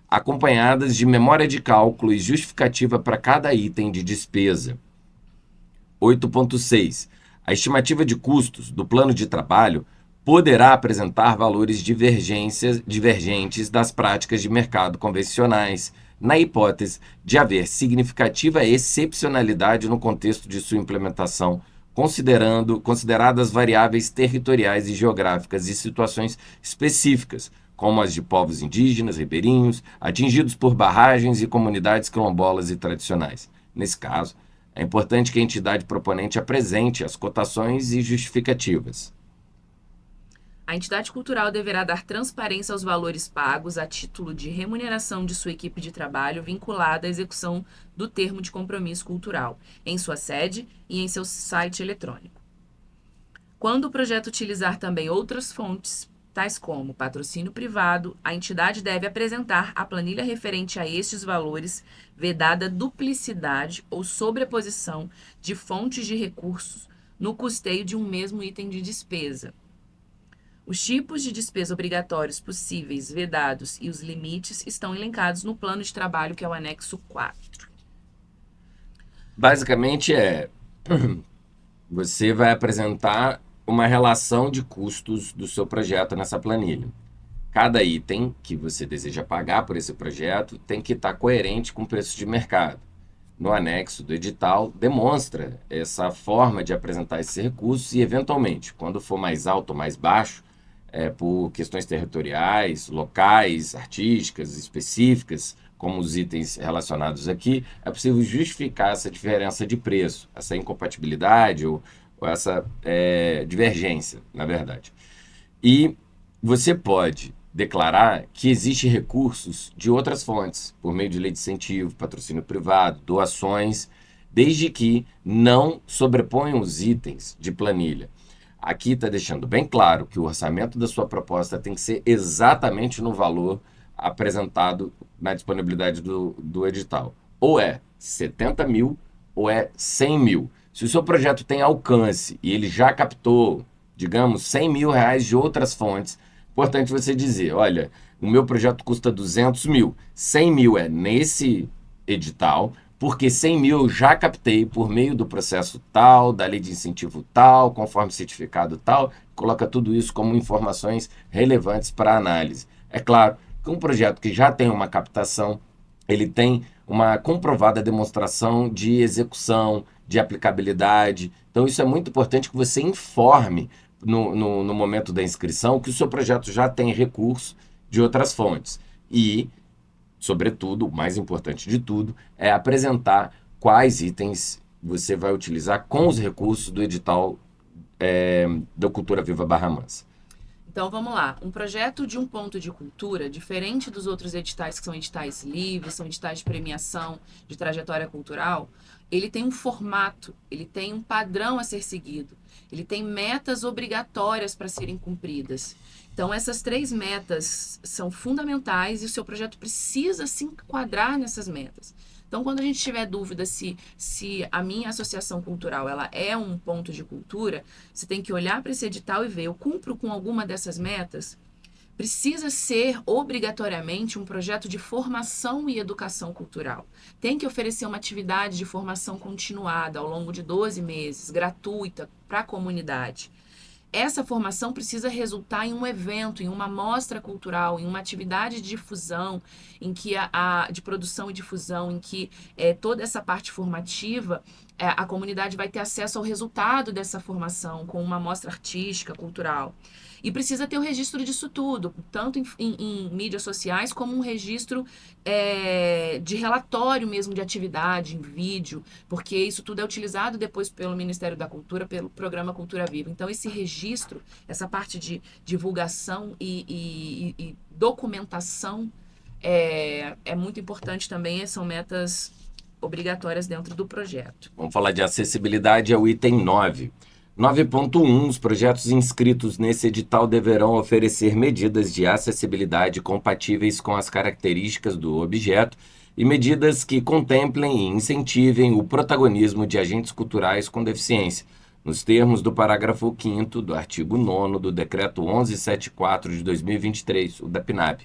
acompanhadas de memória de cálculo e justificativa para cada item de despesa. 8.6. A estimativa de custos do plano de trabalho poderá apresentar valores divergentes das práticas de mercado convencionais, na hipótese de haver significativa excepcionalidade no contexto de sua implementação, consideradas variáveis territoriais e geográficas e situações específicas, como as de povos indígenas, ribeirinhos, atingidos por barragens e comunidades quilombolas e tradicionais. Nesse caso, é importante que a entidade proponente apresente as cotações e justificativas. A entidade cultural deverá dar transparência aos valores pagos a título de remuneração de sua equipe de trabalho vinculada à execução do termo de compromisso cultural, em sua sede e em seu site eletrônico. Quando o projeto utilizar também outras fontes, tais como patrocínio privado, a entidade deve apresentar a planilha referente a estes valores, vedada duplicidade ou sobreposição de fontes de recursos no custeio de um mesmo item de despesa. Os tipos de despesa obrigatórios possíveis, vedados e os limites estão elencados no plano de trabalho, que é o anexo 4. Basicamente você vai apresentar uma relação de custos do seu projeto nessa planilha. Cada item que você deseja pagar por esse projeto tem que estar coerente com o preço de mercado. No anexo do edital, demonstra essa forma de apresentar esses recursos e, eventualmente, quando for mais alto ou mais baixo, por questões territoriais, locais, artísticas, específicas, como os itens relacionados aqui, é possível justificar essa diferença de preço, essa incompatibilidade ou essa divergência, na verdade. E você pode declarar que existem recursos de outras fontes, por meio de lei de incentivo, patrocínio privado, doações, desde que não sobreponham os itens de planilha. Aqui está deixando bem claro que o orçamento da sua proposta tem que ser exatamente no valor apresentado na disponibilidade do edital. Ou é 70 mil ou é 100 mil. Se o seu projeto tem alcance e ele já captou, digamos, 100 mil reais de outras fontes, é importante você dizer, olha, o meu projeto custa 200 mil, 100 mil é nesse edital, porque 100 mil eu já captei por meio do processo tal, da lei de incentivo tal, conforme certificado tal, coloca tudo isso como informações relevantes para a análise. É claro que um projeto que já tem uma captação, ele tem uma comprovada demonstração de execução, de aplicabilidade. Então isso é muito importante que você informe no momento da inscrição que o seu projeto já tem recurso de outras fontes. E, sobretudo, o mais importante de tudo, é apresentar quais itens você vai utilizar com os recursos do edital da Cultura Viva Barra Mansa? Então vamos lá, um projeto de um ponto de cultura, diferente dos outros editais que são editais livres, são editais de premiação, de trajetória cultural, ele tem um formato, ele tem um padrão a ser seguido, ele tem metas obrigatórias para serem cumpridas. Então essas 3 metas são fundamentais e o seu projeto precisa se enquadrar nessas metas. Então, quando a gente tiver dúvida se a minha associação cultural ela é um ponto de cultura, você tem que olhar para esse edital e ver, eu cumpro com alguma dessas metas? Precisa ser obrigatoriamente um projeto de formação e educação cultural. Tem que oferecer uma atividade de formação continuada ao longo de 12 meses, gratuita para a comunidade. Essa formação precisa resultar em um evento, em uma mostra cultural, em uma atividade de difusão, em que de produção e difusão, em que toda essa parte formativa, a comunidade vai ter acesso ao resultado dessa formação, com uma mostra artística, cultural. E precisa ter o registro disso tudo, tanto em mídias sociais, como um registro de relatório mesmo de atividade, em vídeo, porque isso tudo é utilizado depois pelo Ministério da Cultura, pelo Programa Cultura Viva. Então, esse registro, essa parte de divulgação e documentação é muito importante também, são metas obrigatórias dentro do projeto. Vamos falar de acessibilidade, é o item 9. 9.1, os projetos inscritos nesse edital deverão oferecer medidas de acessibilidade compatíveis com as características do objeto e medidas que contemplem e incentivem o protagonismo de agentes culturais com deficiência, nos termos do parágrafo 5º do artigo 9º do Decreto 1174 de 2023, o da PNAB,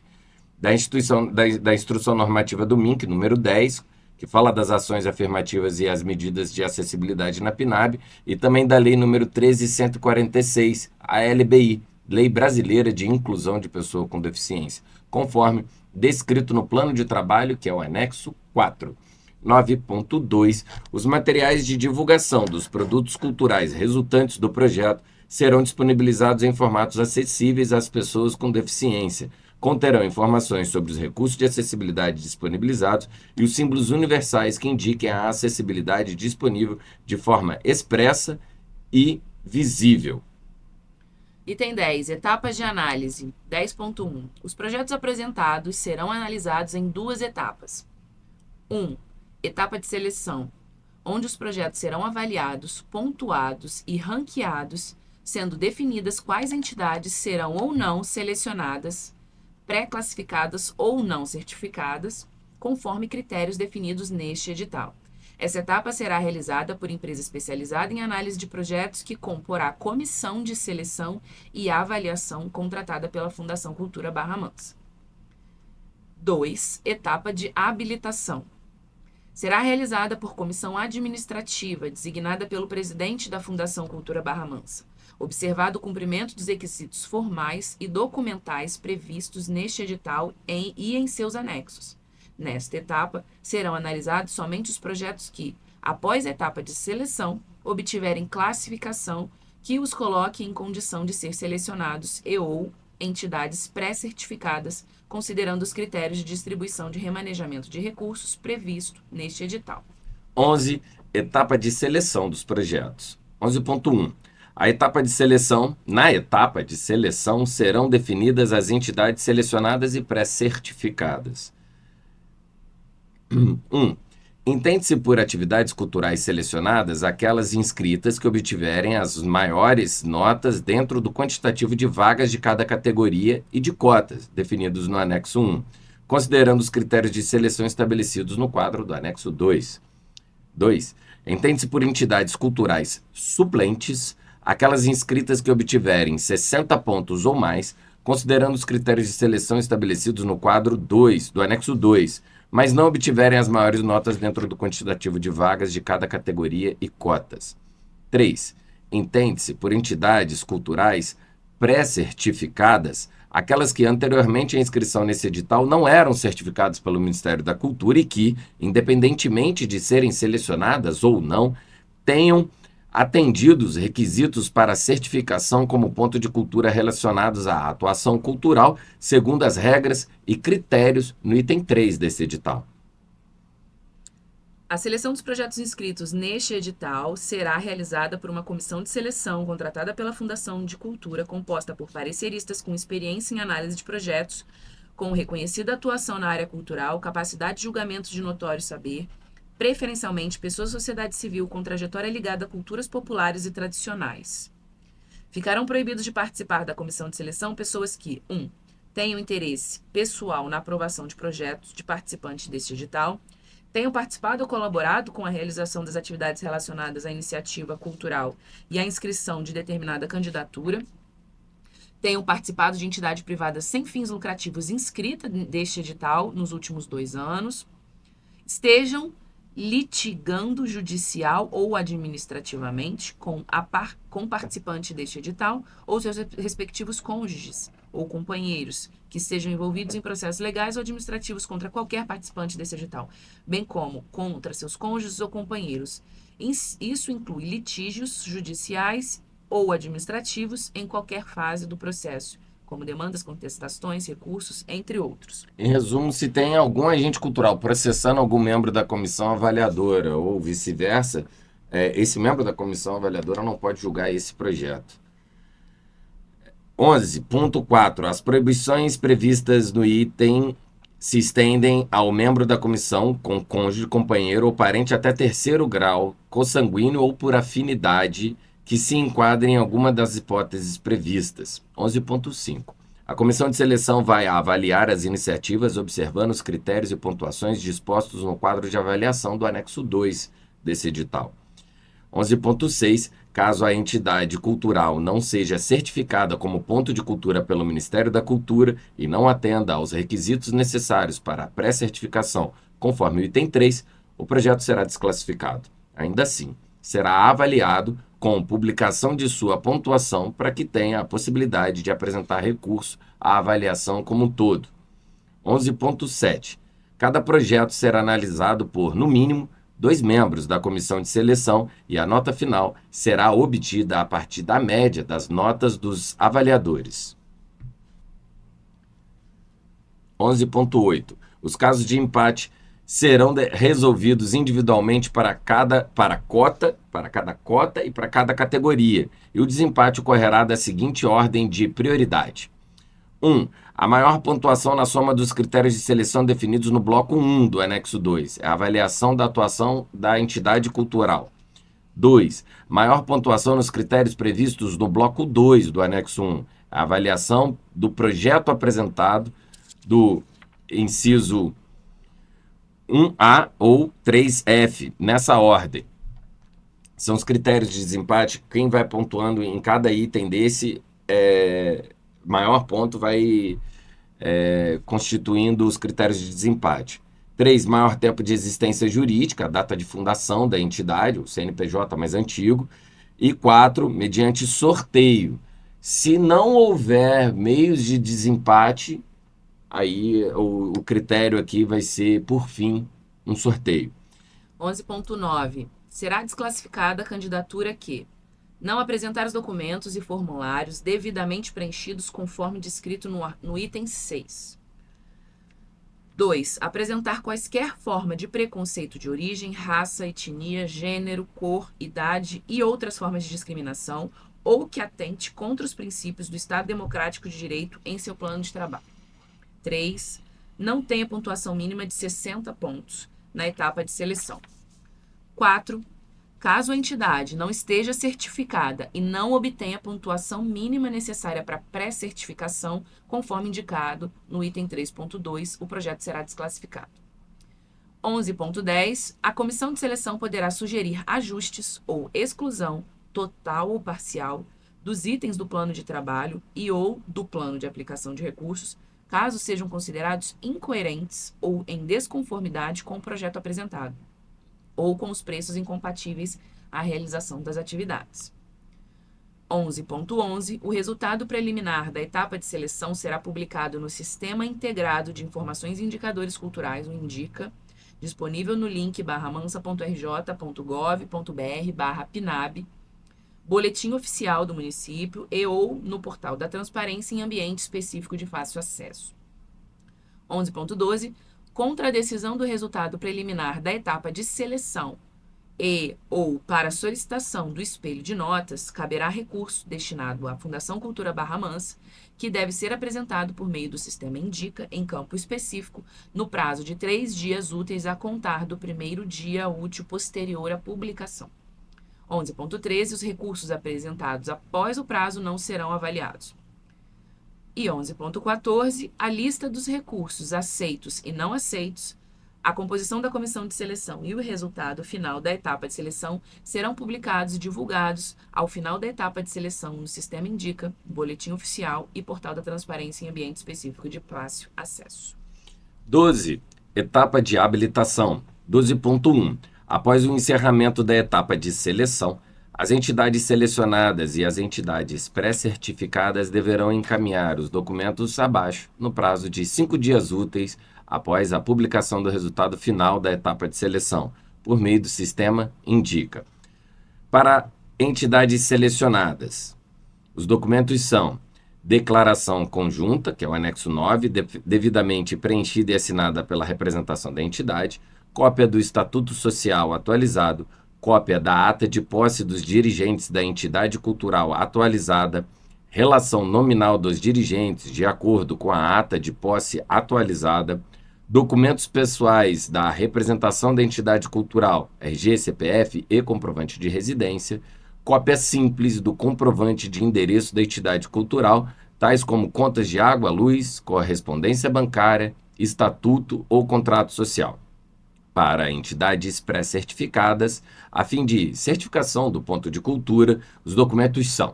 da Instrução Normativa do MINC, número 10, que fala das ações afirmativas e as medidas de acessibilidade na PNAB, e também da Lei número 13.146, a LBI, Lei Brasileira de Inclusão de Pessoa com Deficiência, conforme descrito no Plano de Trabalho, que é o anexo 4. 9.2. Os materiais de divulgação dos produtos culturais resultantes do projeto serão disponibilizados em formatos acessíveis às pessoas com deficiência. Conterão informações sobre os recursos de acessibilidade disponibilizados e os símbolos universais que indiquem a acessibilidade disponível de forma expressa e visível. Item 10. Etapas de análise. 10.1. Os projetos apresentados serão analisados em 2 etapas. 1. Etapa de seleção, onde os projetos serão avaliados, pontuados e ranqueados, sendo definidas quais entidades serão ou não selecionadas, pré-classificadas ou não certificadas, conforme critérios definidos neste edital. Essa etapa será realizada por empresa especializada em análise de projetos que comporá a comissão de seleção e avaliação contratada pela Fundação Cultura Barra Mansa. 2. Etapa de habilitação. Será realizada por comissão administrativa designada pelo presidente da Fundação Cultura Barra Mansa, observado o cumprimento dos requisitos formais e documentais previstos neste edital e em seus anexos. Nesta etapa, serão analisados somente os projetos que, após a etapa de seleção, obtiverem classificação que os coloque em condição de ser selecionados ou entidades pré-certificadas, considerando os critérios de distribuição de remanejamento de recursos previsto neste edital. 11. Etapa de seleção dos projetos. 11.1. Na etapa de seleção serão definidas as entidades selecionadas e pré-certificadas. 1. Entende-se por atividades culturais selecionadas aquelas inscritas que obtiverem as maiores notas dentro do quantitativo de vagas de cada categoria e de cotas, definidos no anexo 1, considerando os critérios de seleção estabelecidos no quadro do anexo 2. 2. Entende-se por entidades culturais suplentes aquelas inscritas que obtiverem 60 pontos ou mais, considerando os critérios de seleção estabelecidos no quadro 2, do anexo 2, mas não obtiverem as maiores notas dentro do quantitativo de vagas de cada categoria e cotas. 3. Entende-se por entidades culturais pré-certificadas aquelas que anteriormente à inscrição nesse edital não eram certificadas pelo Ministério da Cultura e que, independentemente de serem selecionadas ou não, tenham atendido os requisitos para certificação como ponto de cultura relacionados à atuação cultural, segundo as regras e critérios no item 3 desse edital. A seleção dos projetos inscritos neste edital será realizada por uma comissão de seleção contratada pela Fundação de Cultura, composta por pareceristas com experiência em análise de projetos, com reconhecida atuação na área cultural, capacidade de julgamento de notório saber, preferencialmente pessoas da sociedade civil com trajetória ligada a culturas populares e tradicionais. Ficarão proibidos de participar da comissão de seleção pessoas que 1. Tenham interesse pessoal na aprovação de projetos de participantes deste edital, tenham participado ou colaborado com a realização das atividades relacionadas à iniciativa cultural e à inscrição de determinada candidatura, tenham participado de entidade privada sem fins lucrativos inscrita deste edital nos últimos 2 anos, estejam litigando judicial ou administrativamente com participante deste edital ou seus respectivos cônjuges ou companheiros que estejam envolvidos em processos legais ou administrativos contra qualquer participante desse edital, bem como contra seus cônjuges ou companheiros. Isso inclui litígios judiciais ou administrativos em qualquer fase do processo, como demandas, contestações, recursos, entre outros. Em resumo, se tem algum agente cultural processando algum membro da comissão avaliadora ou vice-versa, esse membro da comissão avaliadora não pode julgar esse projeto. 11.4. As proibições previstas no item se estendem ao membro da comissão com cônjuge, companheiro ou parente até 3º grau, consanguíneo ou por afinidade, que se enquadrem em alguma das hipóteses previstas. 11.5. A comissão de seleção vai avaliar as iniciativas observando os critérios e pontuações dispostos no quadro de avaliação do anexo 2 desse edital. 11.6. Caso a entidade cultural não seja certificada como ponto de cultura pelo Ministério da Cultura e não atenda aos requisitos necessários para a pré-certificação, conforme o item 3, o projeto será desclassificado. Ainda assim, será avaliado com publicação de sua pontuação para que tenha a possibilidade de apresentar recurso à avaliação como um todo. 11.7. Cada projeto será analisado por, no mínimo, 2 membros da comissão de seleção e a nota final será obtida a partir da média das notas dos avaliadores. 11.8. Os casos de empate serão resolvidos individualmente para cada cota e para cada categoria, e o desempate ocorrerá da seguinte ordem de prioridade. 1. A maior pontuação na soma dos critérios de seleção definidos no bloco 1 do anexo 2, é a avaliação da atuação da entidade cultural. 2. Maior pontuação nos critérios previstos no bloco 2 do anexo 1, a avaliação do projeto apresentado do inciso 1A ou 3F, nessa ordem. São os critérios de desempate. Quem vai pontuando em cada item desse, maior ponto vai constituindo os critérios de desempate. 3, maior tempo de existência jurídica, a data de fundação da entidade, o CNPJ mais antigo. E 4, mediante sorteio. Se não houver meios de desempate, aí o critério aqui vai ser, por fim, um sorteio. 11.9. Será desclassificada a candidatura que não apresentar os documentos e formulários devidamente preenchidos conforme descrito no item 6. 2. Apresentar quaisquer forma de preconceito de origem, raça, etnia, gênero, cor, idade e outras formas de discriminação ou que atente contra os princípios do Estado Democrático de Direito em seu plano de trabalho. 3. Não tenha pontuação mínima de 60 pontos na etapa de seleção. 4. Caso a entidade não esteja certificada e não obtenha a pontuação mínima necessária para pré-certificação, conforme indicado no item 3.2, o projeto será desclassificado. 11.10. A comissão de seleção poderá sugerir ajustes ou exclusão, total ou parcial, dos itens do plano de trabalho e ou do plano de aplicação de recursos, caso sejam considerados incoerentes ou em desconformidade com o projeto apresentado, ou com os preços incompatíveis à realização das atividades. 11.11. O resultado preliminar da etapa de seleção será publicado no Sistema Integrado de Informações e Indicadores Culturais, o INDICA, disponível no link mansa.rj.gov.br/PNAB, boletim oficial do município e ou no portal da transparência em ambiente específico de fácil acesso. 11.12. contra a decisão do resultado preliminar da etapa de seleção ou para solicitação do espelho de notas, caberá recurso destinado à Fundação Cultura Barra Mansa, que deve ser apresentado por meio do sistema Indica, em campo específico, no prazo de 3 dias úteis a contar do primeiro dia útil posterior à publicação. 11.13. Os recursos apresentados após o prazo não serão avaliados. E 11.14. A lista dos recursos aceitos e não aceitos, a composição da comissão de seleção e o resultado final da etapa de seleção serão publicados e divulgados ao final da etapa de seleção no Sistema Indica, Boletim Oficial e Portal da Transparência em Ambiente Específico de Fácil Acesso. 12. Etapa de habilitação. 12.1. Após o encerramento da etapa de seleção, as entidades selecionadas e as entidades pré-certificadas deverão encaminhar os documentos abaixo no prazo de 5 dias úteis após a publicação do resultado final da etapa de seleção, por meio do sistema Indica. Para entidades selecionadas, os documentos são declaração conjunta, que é o anexo 9, devidamente preenchida e assinada pela representação da entidade, cópia do Estatuto Social atualizado, cópia da ata de posse dos dirigentes da entidade cultural atualizada, relação nominal dos dirigentes de acordo com a ata de posse atualizada, documentos pessoais da representação da entidade cultural, RG, CPF e comprovante de residência, cópia simples do comprovante de endereço da entidade cultural, tais como contas de água, luz, correspondência bancária, estatuto ou contrato social. Para entidades pré-certificadas, a fim de certificação do ponto de cultura, os documentos são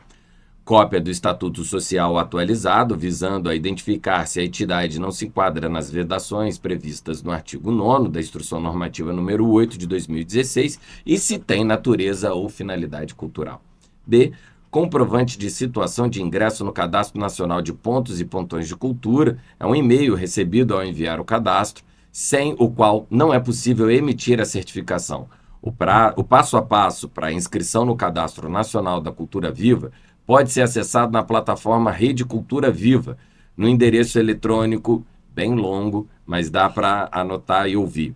cópia do Estatuto Social atualizado, visando a identificar se a entidade não se enquadra nas vedações previstas no artigo 9º da Instrução Normativa número 8 de 2016 e se tem natureza ou finalidade cultural. B. Comprovante de situação de ingresso no Cadastro Nacional de Pontos e Pontões de Cultura, é um e-mail recebido ao enviar o cadastro, sem o qual não é possível emitir a certificação. O passo a passo para a inscrição no Cadastro Nacional da Cultura Viva pode ser acessado na plataforma Rede Cultura Viva, no endereço eletrônico bem longo, mas dá para anotar e ouvir.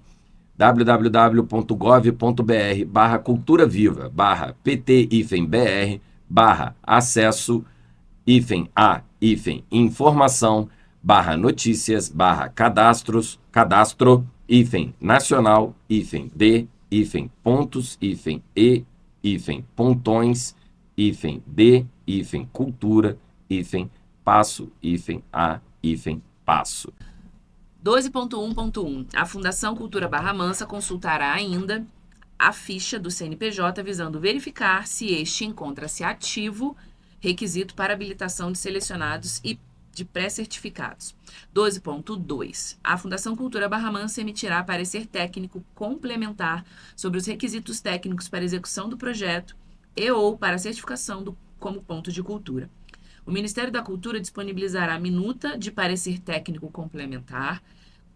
www.gov.br/cultura-viva/acesso-a-pontos-e-pontões cultura, passo, passo. 12.1.1. A Fundação Cultura Barra Mansa consultará ainda a ficha do CNPJ visando verificar se este encontra-se ativo, requisito para habilitação de selecionados e de pré-certificados. 12.2. A Fundação Cultura Barra Mansa emitirá parecer técnico complementar sobre os requisitos técnicos para execução do projeto e ou para certificação como ponto de cultura. O Ministério da Cultura disponibilizará minuta de parecer técnico complementar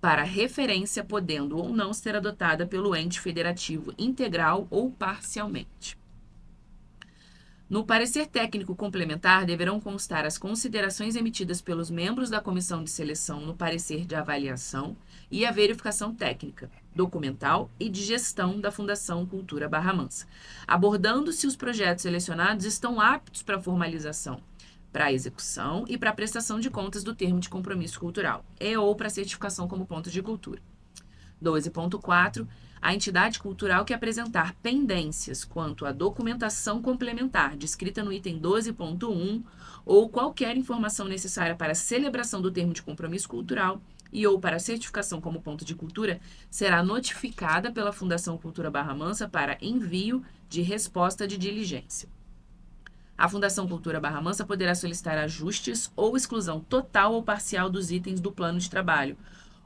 para referência, podendo ou não ser adotada pelo ente federativo integral ou parcialmente. No parecer técnico complementar, deverão constar as considerações emitidas pelos membros da comissão de seleção no parecer de avaliação e a verificação técnica, documental e de gestão da Fundação Cultura Barra Mansa, abordando se os projetos selecionados estão aptos para formalização, para execução e para prestação de contas do termo de compromisso cultural, e ou para certificação como ponto de cultura. 12.4. A entidade cultural que apresentar pendências quanto à documentação complementar descrita no item 12.1 ou qualquer informação necessária para a celebração do termo de compromisso cultural e ou para a certificação como ponto de cultura será notificada pela Fundação Cultura Barra Mansa para envio de resposta de diligência. A Fundação Cultura Barra Mansa poderá solicitar ajustes ou exclusão total ou parcial dos itens do plano de trabalho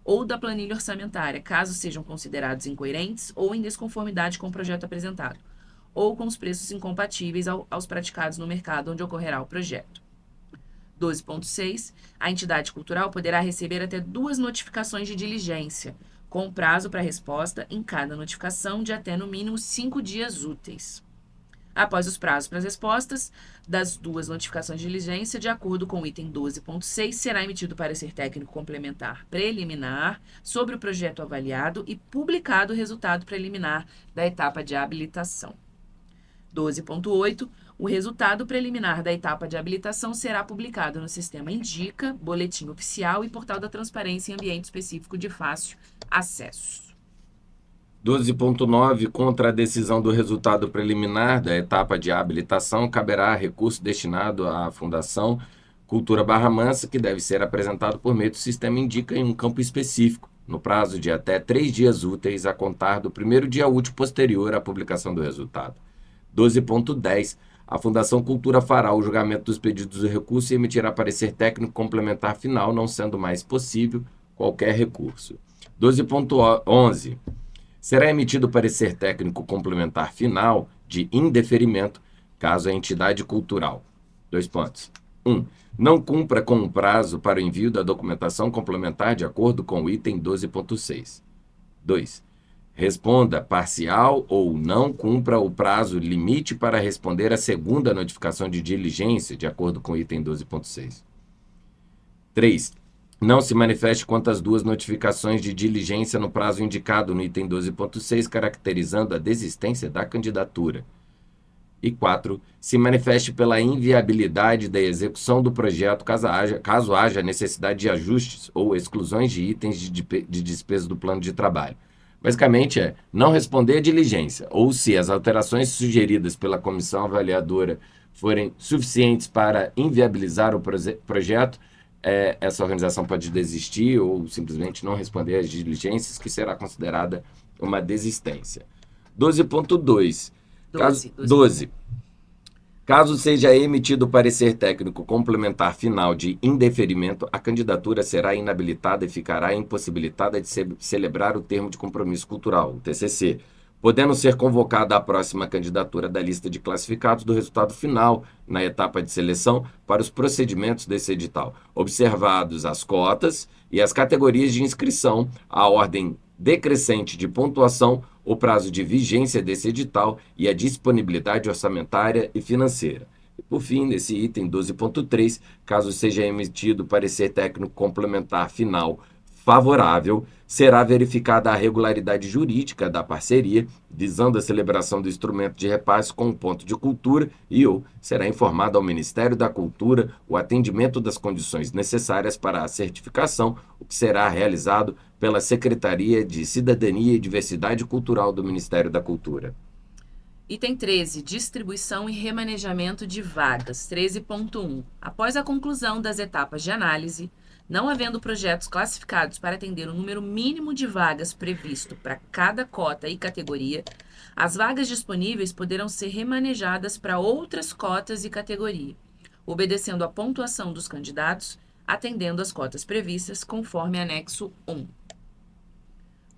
ou da planilha orçamentária, caso sejam considerados incoerentes ou em desconformidade com o projeto apresentado, ou com os preços incompatíveis aos praticados no mercado onde ocorrerá o projeto. 12.6. A entidade cultural poderá receber até 2 notificações de diligência, com prazo para resposta em cada notificação de até no mínimo 5 dias úteis. Após os prazos para as respostas das duas notificações de diligência, de acordo com o item 12.6, será emitido parecer técnico complementar preliminar sobre o projeto avaliado e publicado o resultado preliminar da etapa de habilitação. 12.8. O resultado preliminar da etapa de habilitação será publicado no sistema Indica, Boletim Oficial e Portal da Transparência em ambiente específico de fácil acesso. 12.9. Contra a decisão do resultado preliminar da etapa de habilitação, caberá recurso destinado à Fundação Cultura Barra Mansa, que deve ser apresentado por meio do sistema Indica em um campo específico, no prazo de até 3 dias úteis a contar do primeiro dia útil posterior à publicação do resultado. 12.10. A Fundação Cultura fará o julgamento dos pedidos do recurso e emitirá parecer técnico complementar final, não sendo mais possível qualquer recurso. 12.11. Será emitido parecer técnico complementar final de indeferimento, caso a entidade cultural. 2 pontos. 1. Não cumpra com o prazo para o envio da documentação complementar de acordo com o item 12.6. 2. Responda parcial ou não cumpra o prazo limite para responder a segunda notificação de diligência, de acordo com o item 12.6. 3. Não se manifeste quanto às duas notificações de diligência no prazo indicado no item 12.6, caracterizando a desistência da candidatura. E 4. Se manifeste pela inviabilidade da execução do projeto caso haja necessidade de ajustes ou exclusões de itens de despesa do plano de trabalho. Basicamente não responder a diligência, ou se as alterações sugeridas pela comissão avaliadora forem suficientes para inviabilizar o projeto, essa organização pode desistir ou simplesmente não responder às diligências, que será considerada uma desistência. 12.2. 12. Caso seja emitido parecer técnico complementar final de indeferimento, a candidatura será inabilitada e ficará impossibilitada de celebrar o termo de compromisso cultural, o TCC, podendo ser convocada a próxima candidatura da lista de classificados do resultado final na etapa de seleção para os procedimentos desse edital, observados as cotas e as categorias de inscrição, a ordem decrescente de pontuação, o prazo de vigência desse edital e a disponibilidade orçamentária e financeira. E, por fim, nesse item 12.3, caso seja emitido parecer técnico complementar final favorável, será verificada a regularidade jurídica da parceria, visando a celebração do instrumento de repasse com o ponto de cultura ou será informado ao Ministério da Cultura o atendimento das condições necessárias para a certificação, o que será realizado pela Secretaria de Cidadania e Diversidade Cultural do Ministério da Cultura. Item 13. Distribuição e remanejamento de vagas. 13.1. Após a conclusão das etapas de análise, não havendo projetos classificados para atender o número mínimo de vagas previsto para cada cota e categoria, as vagas disponíveis poderão ser remanejadas para outras cotas e categoria, obedecendo à pontuação dos candidatos, atendendo às cotas previstas conforme anexo 1.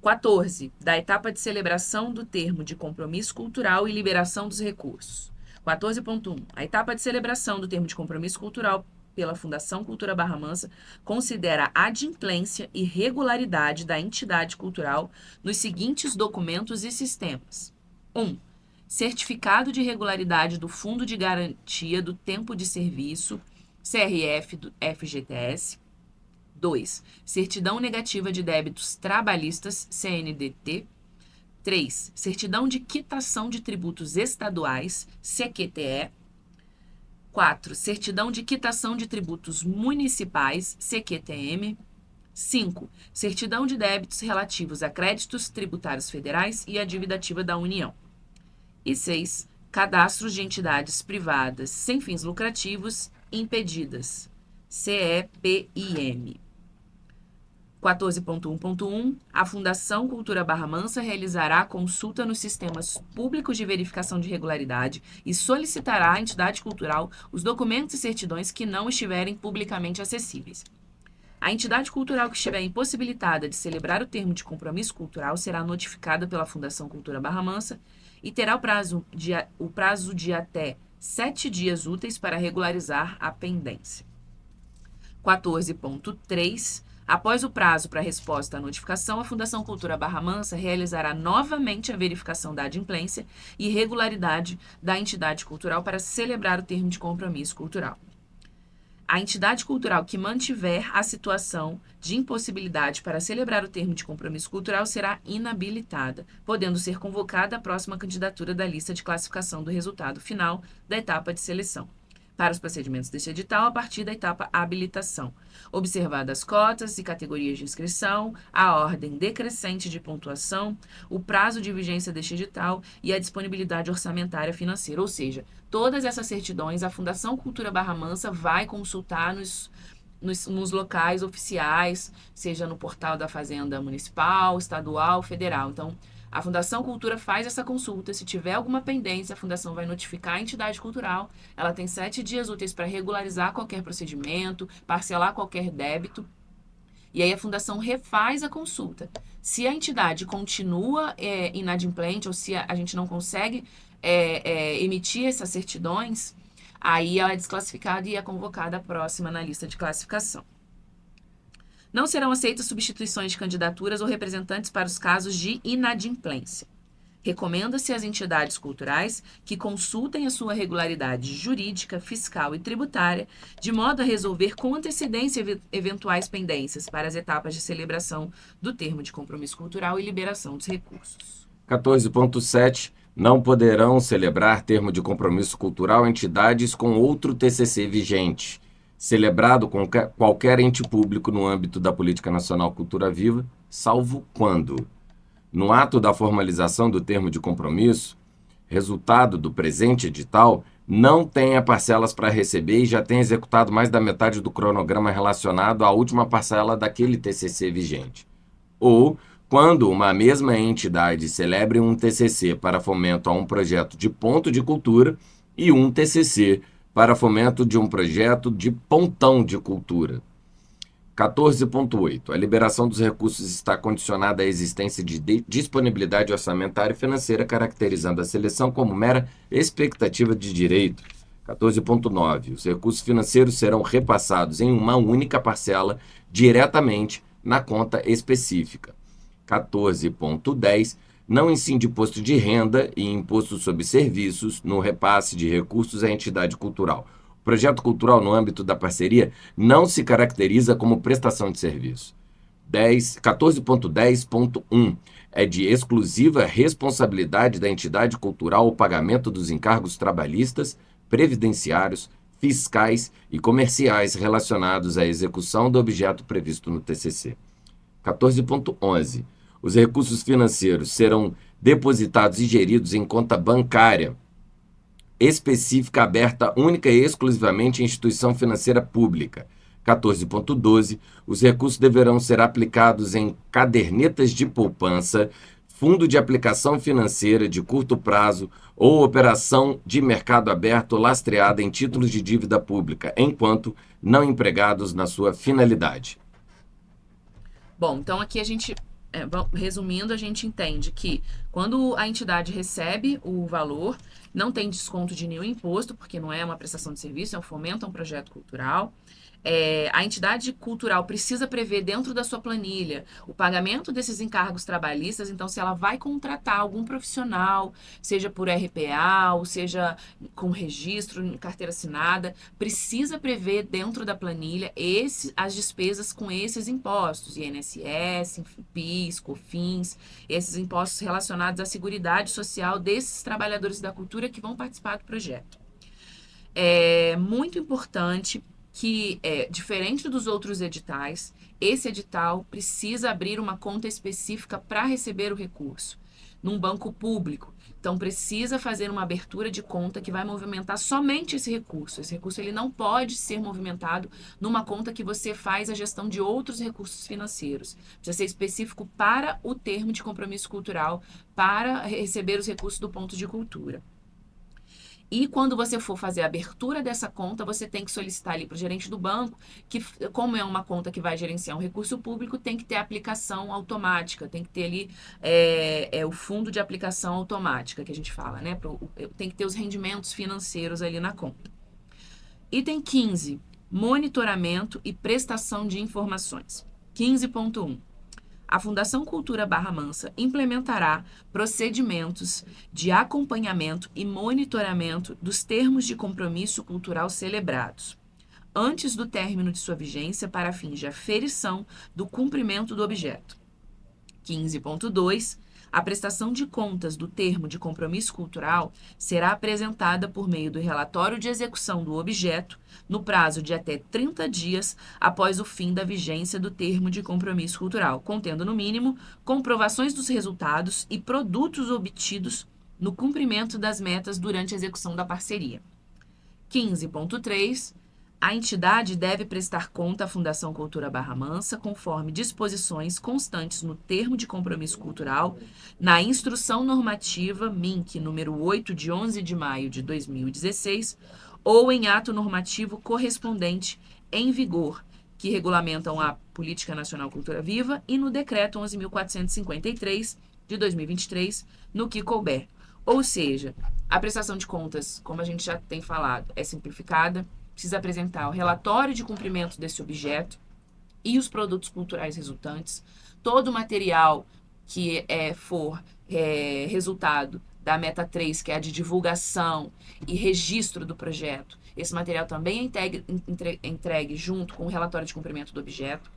14. Da etapa de celebração do termo de compromisso cultural e liberação dos recursos. 14.1. A etapa de celebração do termo de compromisso cultural pela Fundação Cultura Barra Mansa considera a adimplência e regularidade da entidade cultural nos seguintes documentos e sistemas. 1. Certificado de regularidade do Fundo de Garantia do Tempo de Serviço, CRF do FGTS. 2. Certidão negativa de débitos trabalhistas, CNDT. 3. Certidão de quitação de tributos estaduais, CQTE. 4. Certidão de quitação de tributos municipais, CQTM. 5. Certidão de débitos relativos a créditos tributários federais e a dívida ativa da União. E 6. Cadastros de entidades privadas sem fins lucrativos impedidas, CEPIM. 14.1.1. A Fundação Cultura Barra Mansa realizará consulta nos sistemas públicos de verificação de regularidade e solicitará à entidade cultural os documentos e certidões que não estiverem publicamente acessíveis. A entidade cultural que estiver impossibilitada de celebrar o termo de compromisso cultural será notificada pela Fundação Cultura Barra Mansa e terá o prazo de até 7 dias úteis para regularizar a pendência. 14.3. Após o prazo para resposta à notificação, a Fundação Cultura Barra Mansa realizará novamente a verificação da adimplência e regularidade da entidade cultural para celebrar o termo de compromisso cultural. A entidade cultural que mantiver a situação de impossibilidade para celebrar o termo de compromisso cultural será inabilitada, podendo ser convocada a próxima candidatura da lista de classificação do resultado final da etapa de seleção, para os procedimentos deste edital a partir da etapa habilitação, observadas as cotas e categorias de inscrição, a ordem decrescente de pontuação, o prazo de vigência deste edital e a disponibilidade orçamentária financeira, ou seja, todas essas certidões a Fundação Cultura Barra Mansa vai consultar nos locais oficiais, seja no portal da Fazenda Municipal, Estadual, Federal. Então, a Fundação Cultura faz essa consulta. Se tiver alguma pendência, a Fundação vai notificar a entidade cultural. Ela tem 7 dias úteis para regularizar qualquer procedimento, parcelar qualquer débito. E aí a Fundação refaz a consulta. Se a entidade continua inadimplente ou se a gente não consegue emitir essas certidões, aí ela é desclassificada e é convocada a próxima na lista de classificação. Não serão aceitas substituições de candidaturas ou representantes para os casos de inadimplência. Recomenda-se às entidades culturais que consultem a sua regularidade jurídica, fiscal e tributária, de modo a resolver com antecedência eventuais pendências para as etapas de celebração do termo de compromisso cultural e liberação dos recursos. 14.7. Não poderão celebrar termo de compromisso cultural entidades com outro TCC vigente, celebrado com qualquer ente público no âmbito da Política Nacional Cultura Viva, salvo quando, no ato da formalização do termo de compromisso, resultado do presente edital, não tenha parcelas para receber e já tenha executado mais da metade do cronograma relacionado à última parcela daquele TCC vigente. Ou, quando uma mesma entidade celebre um TCC para fomento a um projeto de ponto de cultura e um TCC para fomento de um projeto de pontão de cultura. 14.8. A liberação dos recursos está condicionada à existência de disponibilidade orçamentária e financeira, caracterizando a seleção como mera expectativa de direito. 14.9. Os recursos financeiros serão repassados em uma única parcela diretamente na conta específica. 14.10. Não incide imposto de renda e imposto sobre serviços no repasse de recursos à entidade cultural. O projeto cultural no âmbito da parceria não se caracteriza como prestação de serviço. 14.10.1 é de exclusiva responsabilidade da entidade cultural o pagamento dos encargos trabalhistas, previdenciários, fiscais e comerciais relacionados à execução do objeto previsto no TCC. 14.11. Os recursos financeiros serão depositados e geridos em conta bancária específica aberta única e exclusivamente em instituição financeira pública. 14.12. Os recursos deverão ser aplicados em cadernetas de poupança, fundo de aplicação financeira de curto prazo ou operação de mercado aberto lastreada em títulos de dívida pública, enquanto não empregados na sua finalidade. Bom, então aqui a gente, resumindo, a gente entende que quando a entidade recebe o valor, não tem desconto de nenhum imposto, porque não é uma prestação de serviço, é um fomento a um projeto cultural. A entidade cultural precisa prever dentro da sua planilha o pagamento desses encargos trabalhistas. Então, se ela vai contratar algum profissional, seja por RPA ou seja com registro em carteira assinada, precisa prever dentro da planilha as despesas com esses impostos, INSS, PIS, COFINS, esses impostos relacionados à seguridade social desses trabalhadores da cultura que vão participar do projeto. É muito importante que, diferente dos outros editais, esse edital precisa abrir uma conta específica para receber o recurso, num banco público. Então, precisa fazer uma abertura de conta que vai movimentar somente esse recurso. Esse recurso ele não pode ser movimentado numa conta que você faz a gestão de outros recursos financeiros. Precisa ser específico para o termo de compromisso cultural, para receber os recursos do ponto de cultura. E quando você for fazer a abertura dessa conta, você tem que solicitar ali para o gerente do banco, que como é uma conta que vai gerenciar um recurso público, tem que ter aplicação automática, tem que ter ali o fundo de aplicação automática, que a gente fala, né? Tem que ter os rendimentos financeiros ali na conta. Item 15, monitoramento e prestação de informações. 15.1. A Fundação Cultura Barra Mansa implementará procedimentos de acompanhamento e monitoramento dos termos de compromisso cultural celebrados, antes do término de sua vigência para fins de aferição do cumprimento do objeto. 15.2. A prestação de contas do termo de compromisso cultural será apresentada por meio do relatório de execução do objeto no prazo de até 30 dias após o fim da vigência do termo de compromisso cultural, contendo, no mínimo, comprovações dos resultados e produtos obtidos no cumprimento das metas durante a execução da parceria. 15.3. A entidade deve prestar conta à Fundação Cultura Barra Mansa conforme disposições constantes no termo de compromisso cultural, na Instrução Normativa MINC número 8 de 11 de maio de 2016 ou em ato normativo correspondente em vigor, que regulamentam a Política Nacional Cultura Viva e no Decreto 11.453 de 2023, no que couber. Ou seja, a prestação de contas, como a gente já tem falado, é simplificada, precisa apresentar o relatório de cumprimento desse objeto e os produtos culturais resultantes, todo o material que for resultado da meta 3, que é a de divulgação e registro do projeto. Esse material também é entregue junto com o relatório de cumprimento do objeto.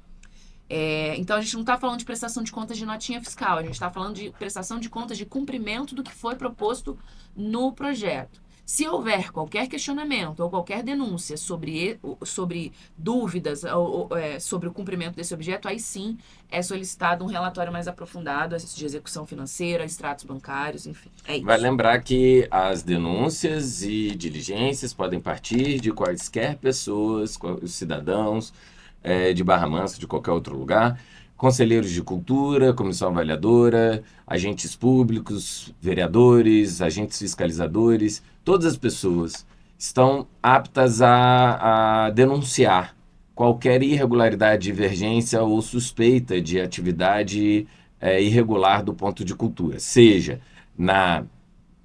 Então, a gente não está falando de prestação de contas de notinha fiscal, a gente está falando de prestação de contas de cumprimento do que foi proposto no projeto. Se houver qualquer questionamento ou qualquer denúncia sobre dúvidas sobre o cumprimento desse objeto, aí sim é solicitado um relatório mais aprofundado de execução financeira, extratos bancários, enfim, é isso. Vai lembrar que as denúncias e diligências podem partir de quaisquer pessoas, cidadãos de Barra Mansa, de qualquer outro lugar, conselheiros de cultura, comissão avaliadora, agentes públicos, vereadores, agentes fiscalizadores, todas as pessoas estão aptas a denunciar qualquer irregularidade, divergência ou suspeita de atividade irregular do ponto de cultura, seja na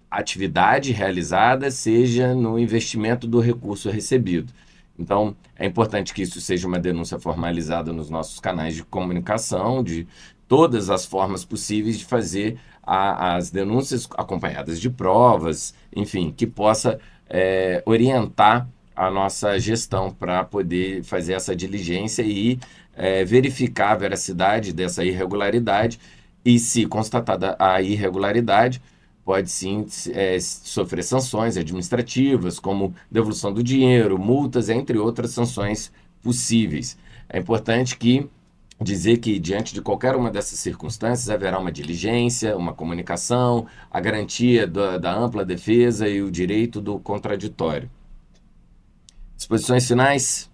atividade realizada, seja no investimento do recurso recebido. Então, é importante que isso seja uma denúncia formalizada nos nossos canais de comunicação, de todas as formas possíveis de fazer as denúncias acompanhadas de provas, enfim, que possa orientar a nossa gestão para poder fazer essa diligência e verificar a veracidade dessa irregularidade e, se constatada a irregularidade, pode sim sofrer sanções administrativas, como devolução do dinheiro, multas, entre outras sanções possíveis. É importante dizer que, diante de qualquer uma dessas circunstâncias, haverá uma diligência, uma comunicação, a garantia da ampla defesa e o direito do contraditório. Disposições finais.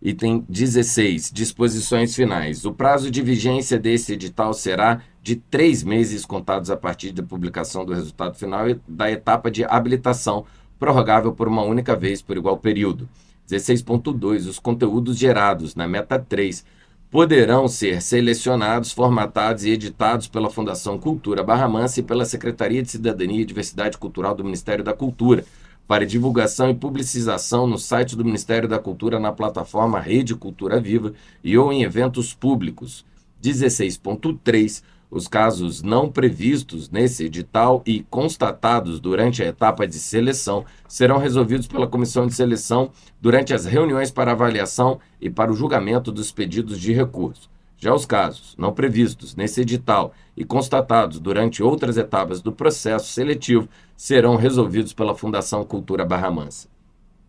Item 16. Disposições finais. O prazo de vigência desse edital será de 3 meses contados a partir da publicação do resultado final da etapa de habilitação, prorrogável por uma única vez por igual período. 16.2. Os conteúdos gerados na meta 3 poderão ser selecionados, formatados e editados pela Fundação Cultura Barra Mansa e pela Secretaria de Cidadania e Diversidade Cultural do Ministério da Cultura, para divulgação e publicização no site do Ministério da Cultura na plataforma Rede Cultura Viva e ou em eventos públicos. 16.3. Os casos não previstos nesse edital e constatados durante a etapa de seleção serão resolvidos pela comissão de seleção durante as reuniões para avaliação e para o julgamento dos pedidos de recurso. Já os casos não previstos nesse edital e constatados durante outras etapas do processo seletivo serão resolvidos pela Fundação Cultura Barra Mansa.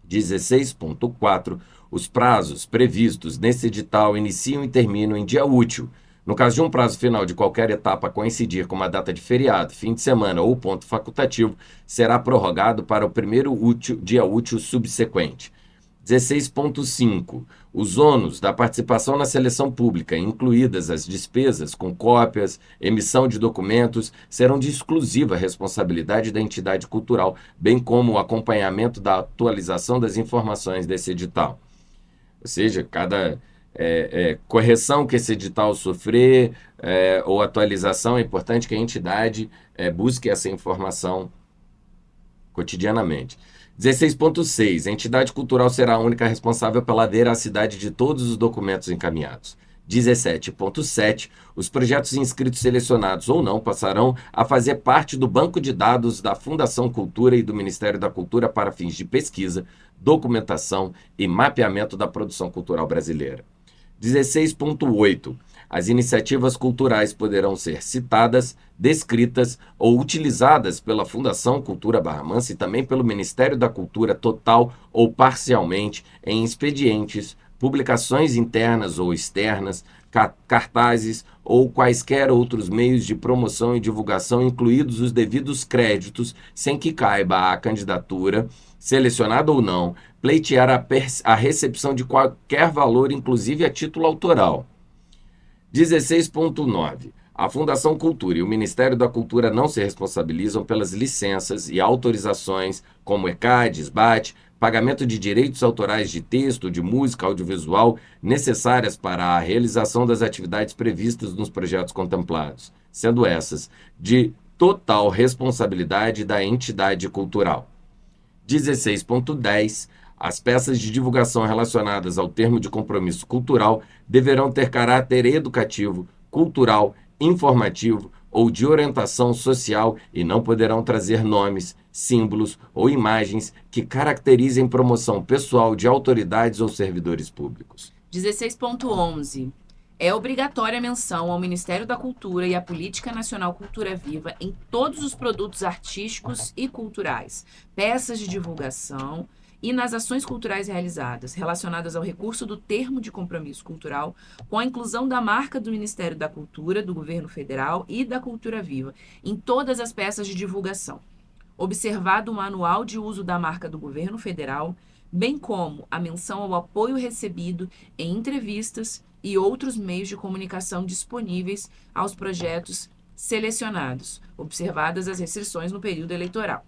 16.4. Os prazos previstos nesse edital iniciam e terminam em dia útil. No caso de um prazo final de qualquer etapa coincidir com uma data de feriado, fim de semana ou ponto facultativo, será prorrogado para o primeiro dia útil subsequente. 16.5. Os ônus da participação na seleção pública, incluídas as despesas com cópias, emissão de documentos, serão de exclusiva responsabilidade da entidade cultural, bem como o acompanhamento da atualização das informações desse edital. Ou seja, cada correção que esse edital sofrer ou atualização, é importante que a entidade busque essa informação cotidianamente. 16.6. A entidade cultural será a única responsável pela veracidade de todos os documentos encaminhados. 17.7. Os projetos inscritos, selecionados ou não, passarão a fazer parte do banco de dados da Fundação Cultura e do Ministério da Cultura para fins de pesquisa, documentação e mapeamento da produção cultural brasileira. 16.8. As iniciativas culturais poderão ser citadas, descritas ou utilizadas pela Fundação Cultura Barra Mansa e também pelo Ministério da Cultura total ou parcialmente em expedientes, publicações internas ou externas, cartazes ou quaisquer outros meios de promoção e divulgação, incluídos os devidos créditos, sem que caiba à candidatura, selecionada ou não, pleitear a recepção de qualquer valor, inclusive a título autoral. 16.9. A Fundação Cultura e o Ministério da Cultura não se responsabilizam pelas licenças e autorizações, como ECAD, SBAT, pagamento de direitos autorais de texto, de música, audiovisual, necessárias para a realização das atividades previstas nos projetos contemplados, sendo essas de total responsabilidade da entidade cultural. 16.10. As peças de divulgação relacionadas ao termo de compromisso cultural deverão ter caráter educativo, cultural, informativo ou de orientação social e não poderão trazer nomes, símbolos ou imagens que caracterizem promoção pessoal de autoridades ou servidores públicos. 16.11. É obrigatória a menção ao Ministério da Cultura e à Política Nacional Cultura Viva em todos os produtos artísticos e culturais, peças de divulgação e nas ações culturais realizadas, relacionadas ao recurso do termo de compromisso cultural, com a inclusão da marca do Ministério da Cultura, do Governo Federal e da Cultura Viva, em todas as peças de divulgação. Observado o manual de uso da marca do Governo Federal, bem como a menção ao apoio recebido em entrevistas e outros meios de comunicação disponíveis aos projetos selecionados, observadas as restrições no período eleitoral.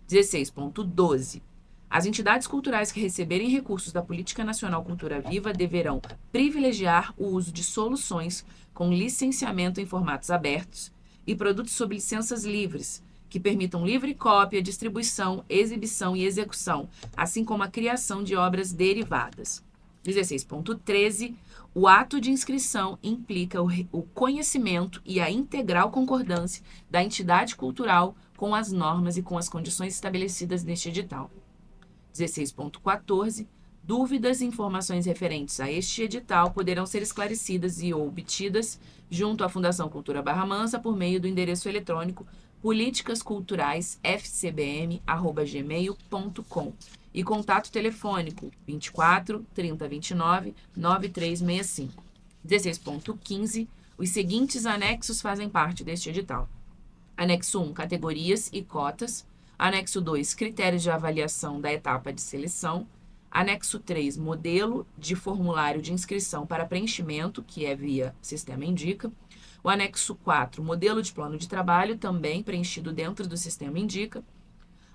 16.12. As entidades culturais que receberem recursos da Política Nacional Cultura Viva deverão privilegiar o uso de soluções com licenciamento em formatos abertos e produtos sob licenças livres, que permitam livre cópia, distribuição, exibição e execução, assim como a criação de obras derivadas. 16.13. O ato de inscrição implica o conhecimento e a integral concordância da entidade cultural com as normas e com as condições estabelecidas neste edital. 16.14. Dúvidas e informações referentes a este edital poderão ser esclarecidas e ou obtidas junto à Fundação Cultura Barra Mansa por meio do endereço eletrônico politicasculturaisfcbm@gmail.com e contato telefônico 24 30 29 9365. 16.15. Os seguintes anexos fazem parte deste edital: Anexo 1, categorias e cotas. Anexo 2, critérios de avaliação da etapa de seleção. Anexo 3, modelo de formulário de inscrição para preenchimento, que é via Sistema Indica. O anexo 4, modelo de plano de trabalho, também preenchido dentro do Sistema Indica.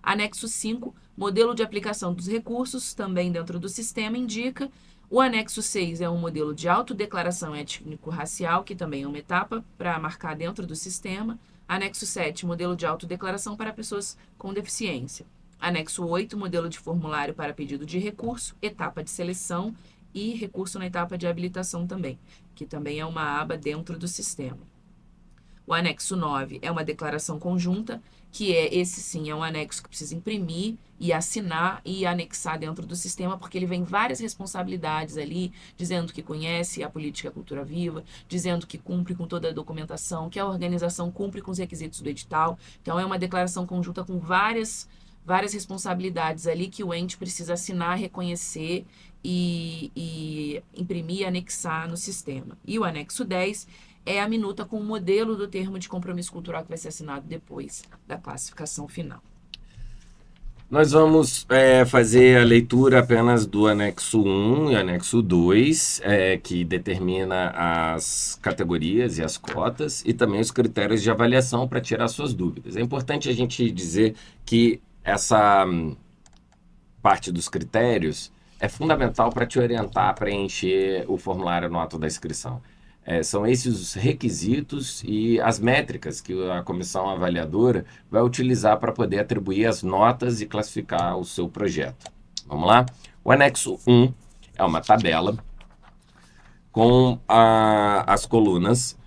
Anexo 5, modelo de aplicação dos recursos, também dentro do Sistema Indica. O anexo 6 é um modelo de autodeclaração étnico-racial, que também é uma etapa para marcar dentro do sistema. Anexo 7, modelo de autodeclaração para pessoas com deficiência. Anexo 8, modelo de formulário para pedido de recurso, etapa de seleção e recurso na etapa de habilitação também, que também é uma aba dentro do sistema. O anexo 9 é uma declaração conjunta, que esse sim é um anexo que precisa imprimir e assinar e anexar dentro do sistema, porque ele vem várias responsabilidades ali, dizendo que conhece a política Cultura Viva, dizendo que cumpre com toda a documentação, que a organização cumpre com os requisitos do edital. Então é uma declaração conjunta com várias responsabilidades ali que o ente precisa assinar, reconhecer e imprimir e anexar no sistema. E o anexo 10 é a minuta com o modelo do termo de compromisso cultural que vai ser assinado depois da classificação final. Nós vamos fazer a leitura apenas do anexo 1 e anexo 2, que determina as categorias e as cotas e também os critérios de avaliação para tirar suas dúvidas. É importante a gente dizer que essa parte dos critérios é fundamental para te orientar a preencher o formulário no ato da inscrição. São esses os requisitos e as métricas que a comissão avaliadora vai utilizar para poder atribuir as notas e classificar o seu projeto. Vamos lá? O anexo 1 é uma tabela com as colunas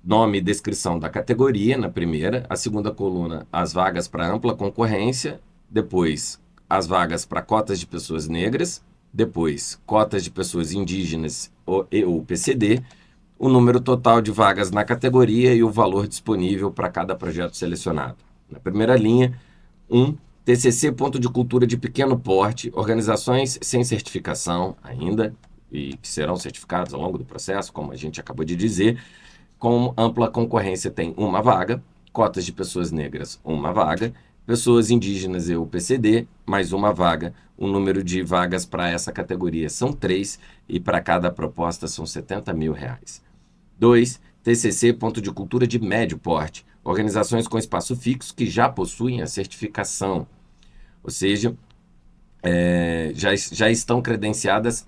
nome e descrição da categoria na primeira, a segunda coluna, as vagas para ampla concorrência, depois as vagas para cotas de pessoas negras, depois cotas de pessoas indígenas ou PCD, o número total de vagas na categoria e o valor disponível para cada projeto selecionado. Na primeira linha, TCC Ponto de Cultura de Pequeno Porte, organizações sem certificação ainda, e que serão certificados ao longo do processo, como a gente acabou de dizer. Com ampla concorrência tem uma vaga, cotas de pessoas negras, uma vaga, pessoas indígenas e o PCD, mais uma vaga. O número de vagas para essa categoria são 3 e para cada proposta são R$70 mil. 2. TCC Ponto de Cultura de Médio Porte, organizações com espaço fixo que já possuem a certificação, ou seja, já estão credenciadas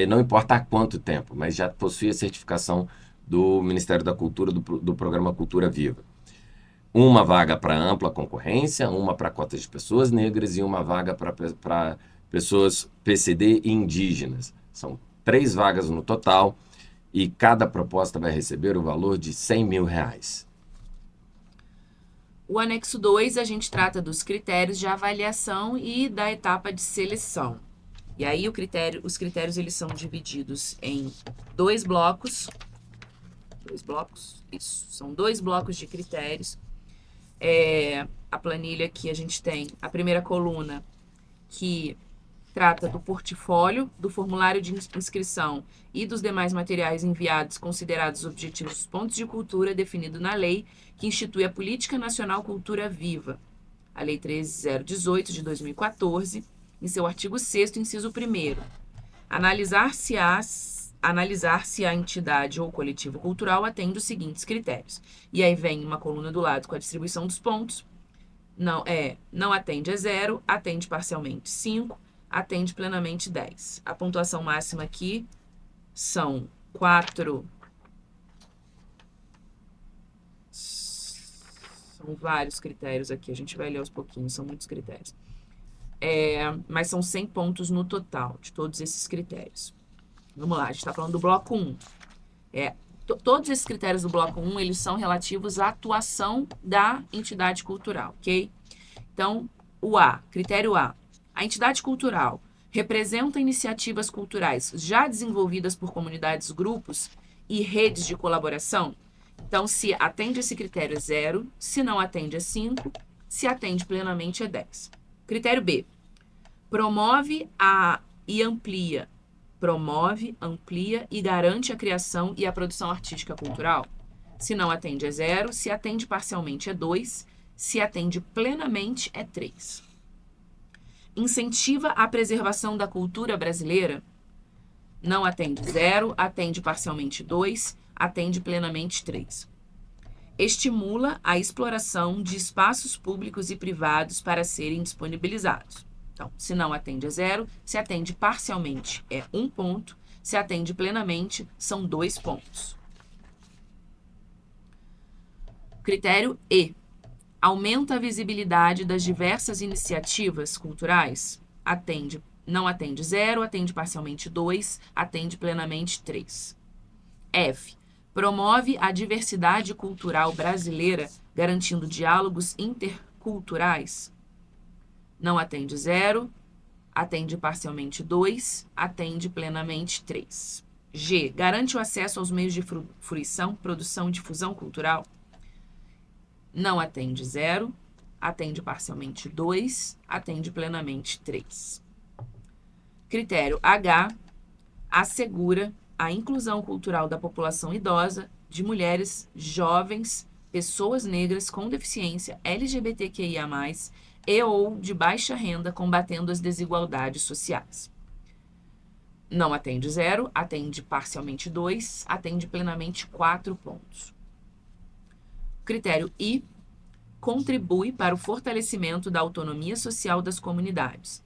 não importa há quanto tempo, mas já possuem a certificação do Ministério da Cultura, do programa Cultura Viva. Uma vaga para ampla concorrência, uma para cotas de pessoas negras e uma vaga para pessoas PCD e indígenas. São 3 vagas no total e cada proposta vai receber o valor de R$100 mil. O anexo 2, a gente trata dos critérios de avaliação e da etapa de seleção. E aí os critérios eles são divididos em 2 blocos. 2 blocos? Isso, são 2 blocos de critérios. A planilha aqui a gente tem a primeira coluna, que trata do portfólio, do formulário de inscrição e dos demais materiais enviados considerados objetivos dos pontos de cultura definido na lei que institui a Política Nacional Cultura Viva, a Lei 13.018 de 2014, em seu artigo 6º, inciso 1º. Analisar se a entidade ou coletivo cultural atende os seguintes critérios. E aí vem uma coluna do lado com a distribuição dos pontos. Não atende é 0, atende parcialmente 5, atende plenamente 10. A pontuação máxima aqui são 4. São vários critérios aqui, a gente vai ler aos pouquinhos, são muitos critérios. Mas são 100 pontos no total de todos esses critérios. Vamos lá, a gente está falando do bloco 1. Todos esses critérios do bloco 1, eles são relativos à atuação da entidade cultural, ok? Então, critério A. A entidade cultural representa iniciativas culturais já desenvolvidas por comunidades, grupos e redes de colaboração? Então, se atende esse critério é 0, se não atende é 5, se atende plenamente é 10. Critério B. Promove amplia e garante a criação e a produção artística cultural? Se não atende é 0, se atende parcialmente é 2, se atende plenamente é 3. Incentiva a preservação da cultura brasileira? Não atende 0, atende parcialmente 2, atende plenamente 3. Estimula a exploração de espaços públicos e privados para serem disponibilizados. Então, se não atende é 0, se atende parcialmente é 1 ponto, se atende plenamente são 2 pontos. Critério E. Aumenta a visibilidade das diversas iniciativas culturais? Não atende 0, atende parcialmente 2, atende plenamente 3. F. Promove a diversidade cultural brasileira, garantindo diálogos interculturais? Não atende 0, atende parcialmente 2, atende plenamente 3. G. Garante o acesso aos meios de fruição, produção e difusão cultural? Não atende 0, atende parcialmente 2, atende plenamente 3. Critério H. Assegura a inclusão cultural da população idosa, de mulheres, jovens, pessoas negras com deficiência, LGBTQIA+, e ou de baixa renda, combatendo as desigualdades sociais. Não atende 0, atende parcialmente 2, atende plenamente 4 pontos. Critério I. Contribui para o fortalecimento da autonomia social das comunidades.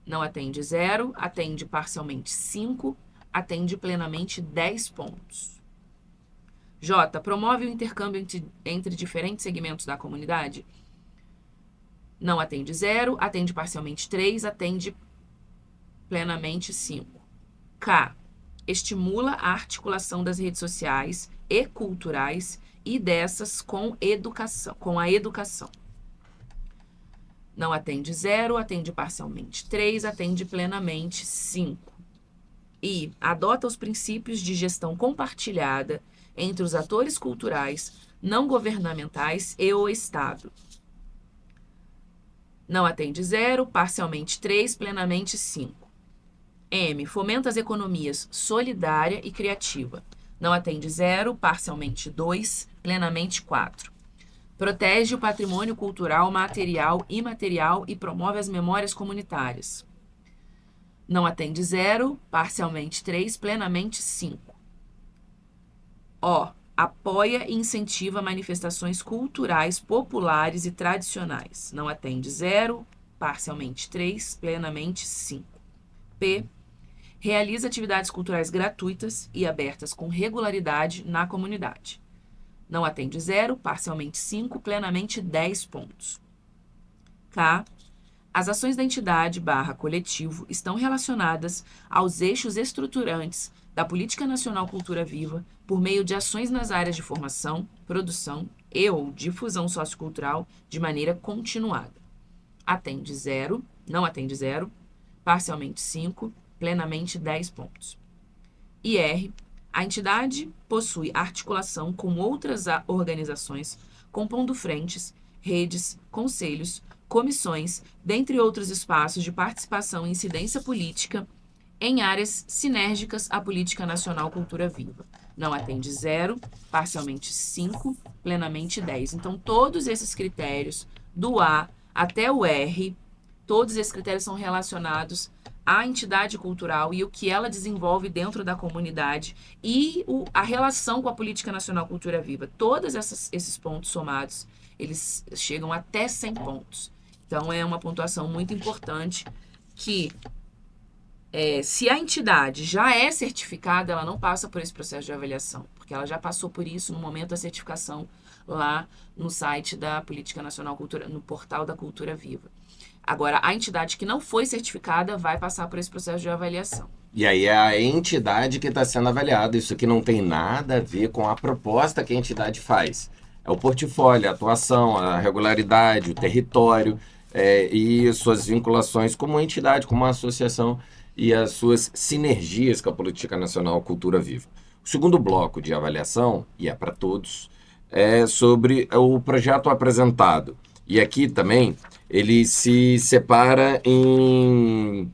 Não atende 0, atende parcialmente 5, atende plenamente 10 pontos. J. Promove o intercâmbio entre diferentes segmentos da comunidade? Não atende 0, atende parcialmente 3, atende plenamente 5. K. estimula a articulação das redes sociais e culturais e dessas com a educação. Não atende 0, atende parcialmente 3, atende plenamente 5. E adota os princípios de gestão compartilhada entre os atores culturais, não governamentais e o Estado. Não atende 0, parcialmente 3, plenamente 5. M. Fomenta as economias solidária e criativa. Não atende 0, parcialmente 2, plenamente 4. Protege o patrimônio cultural material e imaterial e promove as memórias comunitárias. Não atende 0, parcialmente 3, plenamente 5. O. Apoia e incentiva manifestações culturais populares e tradicionais. Não atende 0, parcialmente 3, plenamente 5. P. Realiza atividades culturais gratuitas e abertas com regularidade na comunidade. Não atende 0, parcialmente 5, plenamente 10 pontos. K. As ações da entidade /coletivo estão relacionadas aos eixos estruturantes da Política Nacional Cultura Viva por meio de ações nas áreas de formação, produção e ou difusão sociocultural de maneira continuada. Atende 0, não atende 0, parcialmente 5, plenamente 10 pontos. E R. A entidade possui articulação com outras organizações, compondo frentes, redes, conselhos, comissões, dentre outros espaços de participação e incidência política em áreas sinérgicas à Política Nacional Cultura Viva. Não atende 0, parcialmente 5, plenamente 10. Então, todos esses critérios, do A até o R, todos esses critérios são relacionados à entidade cultural e o que ela desenvolve dentro da comunidade e a relação com a Política Nacional Cultura Viva. Todos esses pontos somados, eles chegam até 100 pontos. Então, é uma pontuação muito importante que, se a entidade já é certificada, ela não passa por esse processo de avaliação, porque ela já passou por isso no momento da certificação lá no site da Política Nacional Cultura, no portal da Cultura Viva. Agora, a entidade que não foi certificada vai passar por esse processo de avaliação. E aí é a entidade que está sendo avaliada. Isso aqui não tem nada a ver com a proposta que a entidade faz. É o portfólio, a atuação, a regularidade, o território e suas vinculações como entidade, como associação e as suas sinergias com a Política Nacional Cultura Viva. O segundo bloco de avaliação, e é para todos, é sobre o projeto apresentado. E aqui também ele se separa em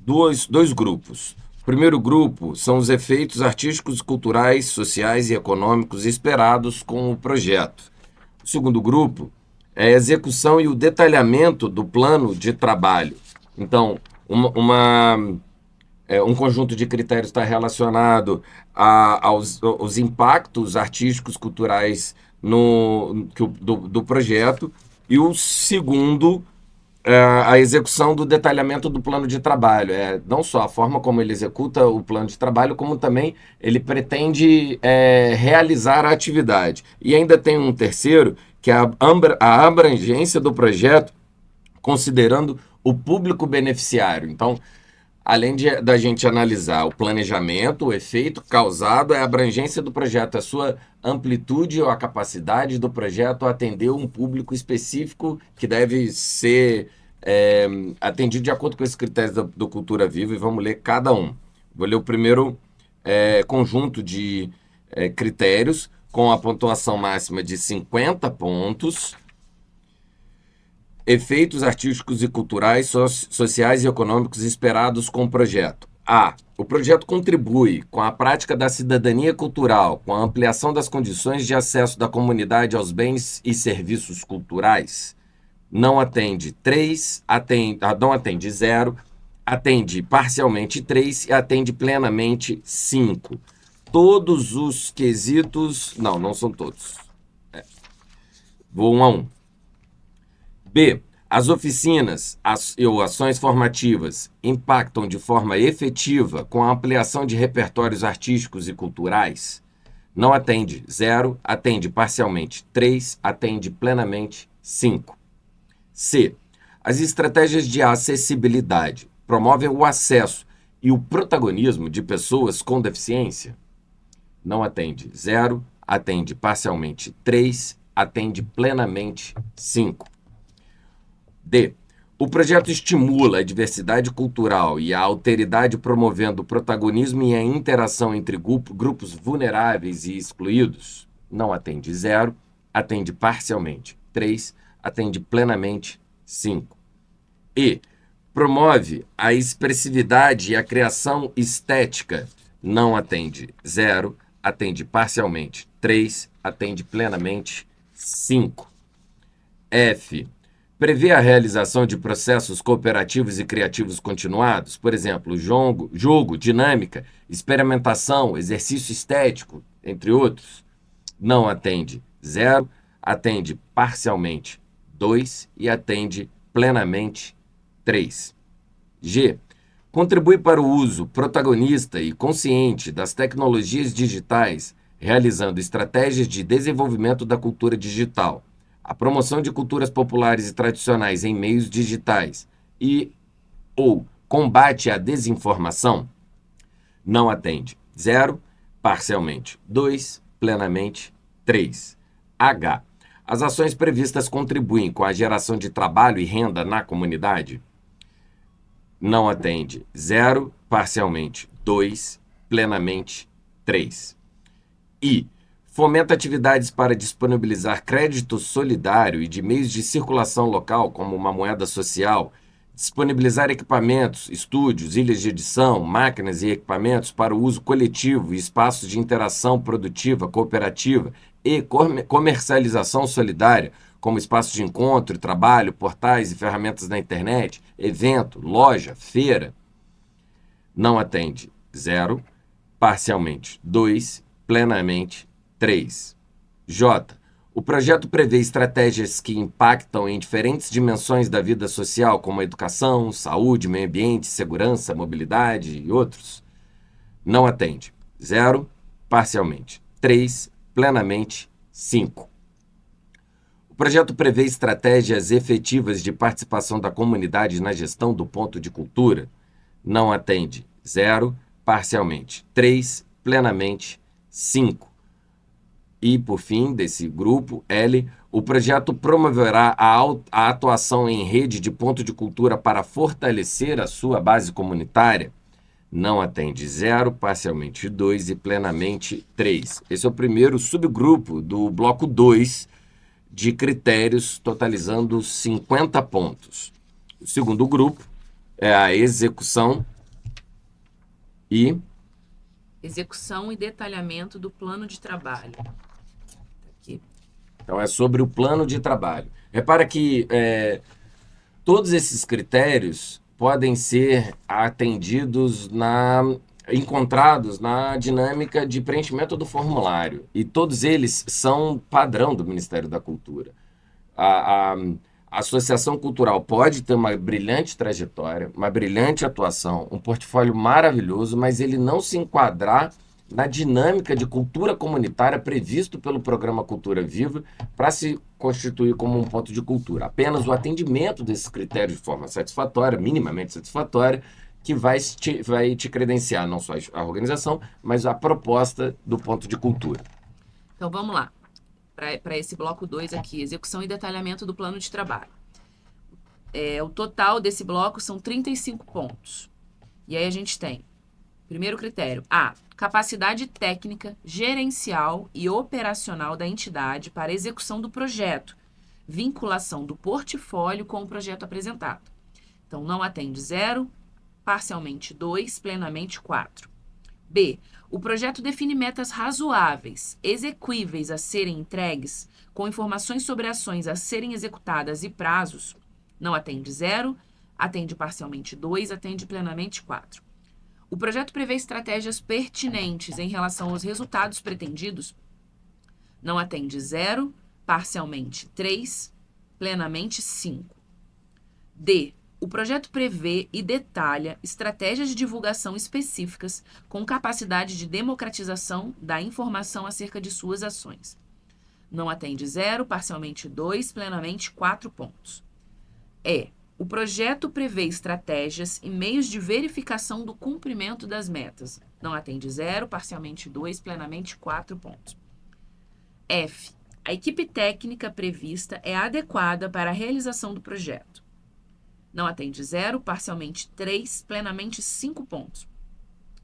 dois grupos. O primeiro grupo são os efeitos artísticos, culturais, sociais e econômicos esperados com o projeto. O segundo grupo é a execução e o detalhamento do plano de trabalho. Então, um conjunto de critérios está relacionado aos impactos artísticos, culturais do projeto, e o segundo a execução do detalhamento do plano de trabalho. Não só a forma como ele executa o plano de trabalho, como também ele pretende realizar a atividade. E ainda tem um terceiro, que é a abrangência do projeto, considerando o público beneficiário. Então, além da gente analisar o planejamento, o efeito causado, a abrangência do projeto, a sua amplitude ou a capacidade do projeto a atender um público específico que deve ser atendido de acordo com esses critérios do Cultura Viva, e vamos ler cada um. Vou ler o primeiro conjunto de critérios com a pontuação máxima de 50 pontos. Efeitos artísticos e culturais, sociais e econômicos esperados com o projeto. A. O projeto contribui com a prática da cidadania cultural, com a ampliação das condições de acesso da comunidade aos bens e serviços culturais. Não atende 3, não atende 0, atende parcialmente 3 e atende plenamente 5. Todos os quesitos... Não são todos. Vou 1 a 1. B. As oficinas ou ações formativas impactam de forma efetiva com a ampliação de repertórios artísticos e culturais? Não atende 0, atende parcialmente 3, atende plenamente 5. C. As estratégias de acessibilidade promovem o acesso e o protagonismo de pessoas com deficiência? Não atende 0, atende parcialmente 3, atende plenamente 5. D. O projeto estimula a diversidade cultural e a alteridade, promovendo o protagonismo e a interação entre grupos vulneráveis e excluídos? Não atende 0, atende parcialmente 3, atende plenamente 5. E. Promove a expressividade e a criação estética? Não atende 0, atende parcialmente 3, atende plenamente 5. F. Prevê a realização de processos cooperativos e criativos continuados, por exemplo, jogo, dinâmica, experimentação, exercício estético, entre outros? Não atende 0, atende parcialmente 2 e atende plenamente 3. G. Contribui para o uso protagonista e consciente das tecnologias digitais, realizando estratégias de desenvolvimento da cultura digital, a promoção de culturas populares e tradicionais em meios digitais ou combate à desinformação? Não atende 0, parcialmente 2, plenamente 3. H. As ações previstas contribuem com a geração de trabalho e renda na comunidade? Não atende 0, parcialmente 2, plenamente 3. I. Fomenta atividades para disponibilizar crédito solidário e de meios de circulação local, como uma moeda social, disponibilizar equipamentos, estúdios, ilhas de edição, máquinas e equipamentos para o uso coletivo e espaços de interação produtiva, cooperativa e comercialização solidária, como espaços de encontro, trabalho, portais e ferramentas na internet, evento, loja, feira? Não atende 0, parcialmente 2, plenamente 3. J. O projeto prevê estratégias que impactam em diferentes dimensões da vida social, como a educação, saúde, meio ambiente, segurança, mobilidade e outros? Não atende 0, parcialmente 3, plenamente 5. O projeto prevê estratégias efetivas de participação da comunidade na gestão do ponto de cultura? Não atende 0, parcialmente 3, plenamente 5. E, por fim, desse grupo, L, o projeto promoverá a atuação em rede de ponto de cultura para fortalecer a sua base comunitária? Não atende 0, parcialmente 2 e plenamente 3. Esse é o primeiro subgrupo do bloco 2 de critérios, totalizando 50 pontos. O segundo grupo é a execução e detalhamento do plano de trabalho. Aqui. Então, é sobre o plano de trabalho. Repara que todos esses critérios podem ser atendidos encontrados na dinâmica de preenchimento do formulário. E todos eles são padrão do Ministério da Cultura. A Associação Cultural pode ter uma brilhante trajetória, uma brilhante atuação, um portfólio maravilhoso, mas ele não se enquadrar na dinâmica de cultura comunitária previsto pelo programa Cultura Viva para se constituir como um ponto de cultura. Apenas o atendimento desses critérios de forma satisfatória, minimamente satisfatória, que vai te credenciar não só a organização, mas a proposta do ponto de cultura. Então vamos lá, para esse bloco 2 aqui, execução e detalhamento do plano de trabalho. O total desse bloco são 35 pontos. E aí a gente tem, primeiro critério, A, capacidade técnica, gerencial e operacional da entidade para execução do projeto, vinculação do portfólio com o projeto apresentado. Então, não atende 0, parcialmente 2, plenamente 4. B, o projeto define metas razoáveis, exequíveis a serem entregues, com informações sobre ações a serem executadas e prazos. Não atende 0, atende parcialmente 2, atende plenamente 4. O projeto prevê estratégias pertinentes em relação aos resultados pretendidos. Não atende 0, parcialmente 3, plenamente 5. D. O projeto prevê e detalha estratégias de divulgação específicas com capacidade de democratização da informação acerca de suas ações. Não atende 0, parcialmente 2, plenamente 4 pontos. E. O projeto prevê estratégias e meios de verificação do cumprimento das metas. Não atende 0, parcialmente 2, plenamente 4 pontos. F. A equipe técnica prevista é adequada para a realização do projeto. Não atende 0, parcialmente 3, plenamente 5 pontos.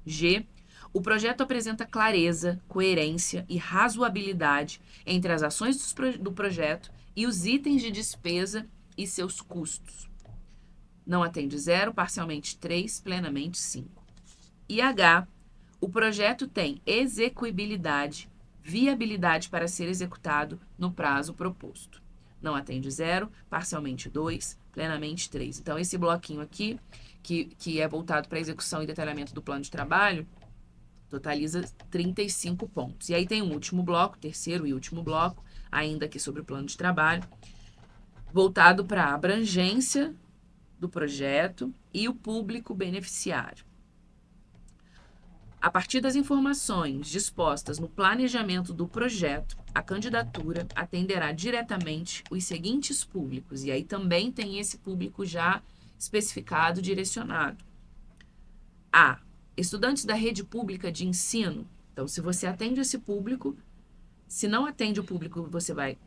G. O projeto apresenta clareza, coerência e razoabilidade entre as ações do projeto e os itens de despesa e seus custos. Não atende 0, parcialmente 3, plenamente 5. E H. O projeto tem execuibilidade, viabilidade para ser executado no prazo proposto. Não atende 0, parcialmente 2, plenamente 3. Então, esse bloquinho aqui, que é voltado para a execução e detalhamento do plano de trabalho, totaliza 35 pontos. E aí tem um último bloco, terceiro e último bloco, ainda aqui sobre o plano de trabalho, voltado para a abrangência do projeto e o público beneficiário. A partir das informações dispostas no planejamento do projeto, a candidatura atenderá diretamente os seguintes públicos, e aí também tem esse público já especificado, direcionado. A. Estudantes da rede pública de ensino. Então, se você atende esse público, se não atende o público, você vai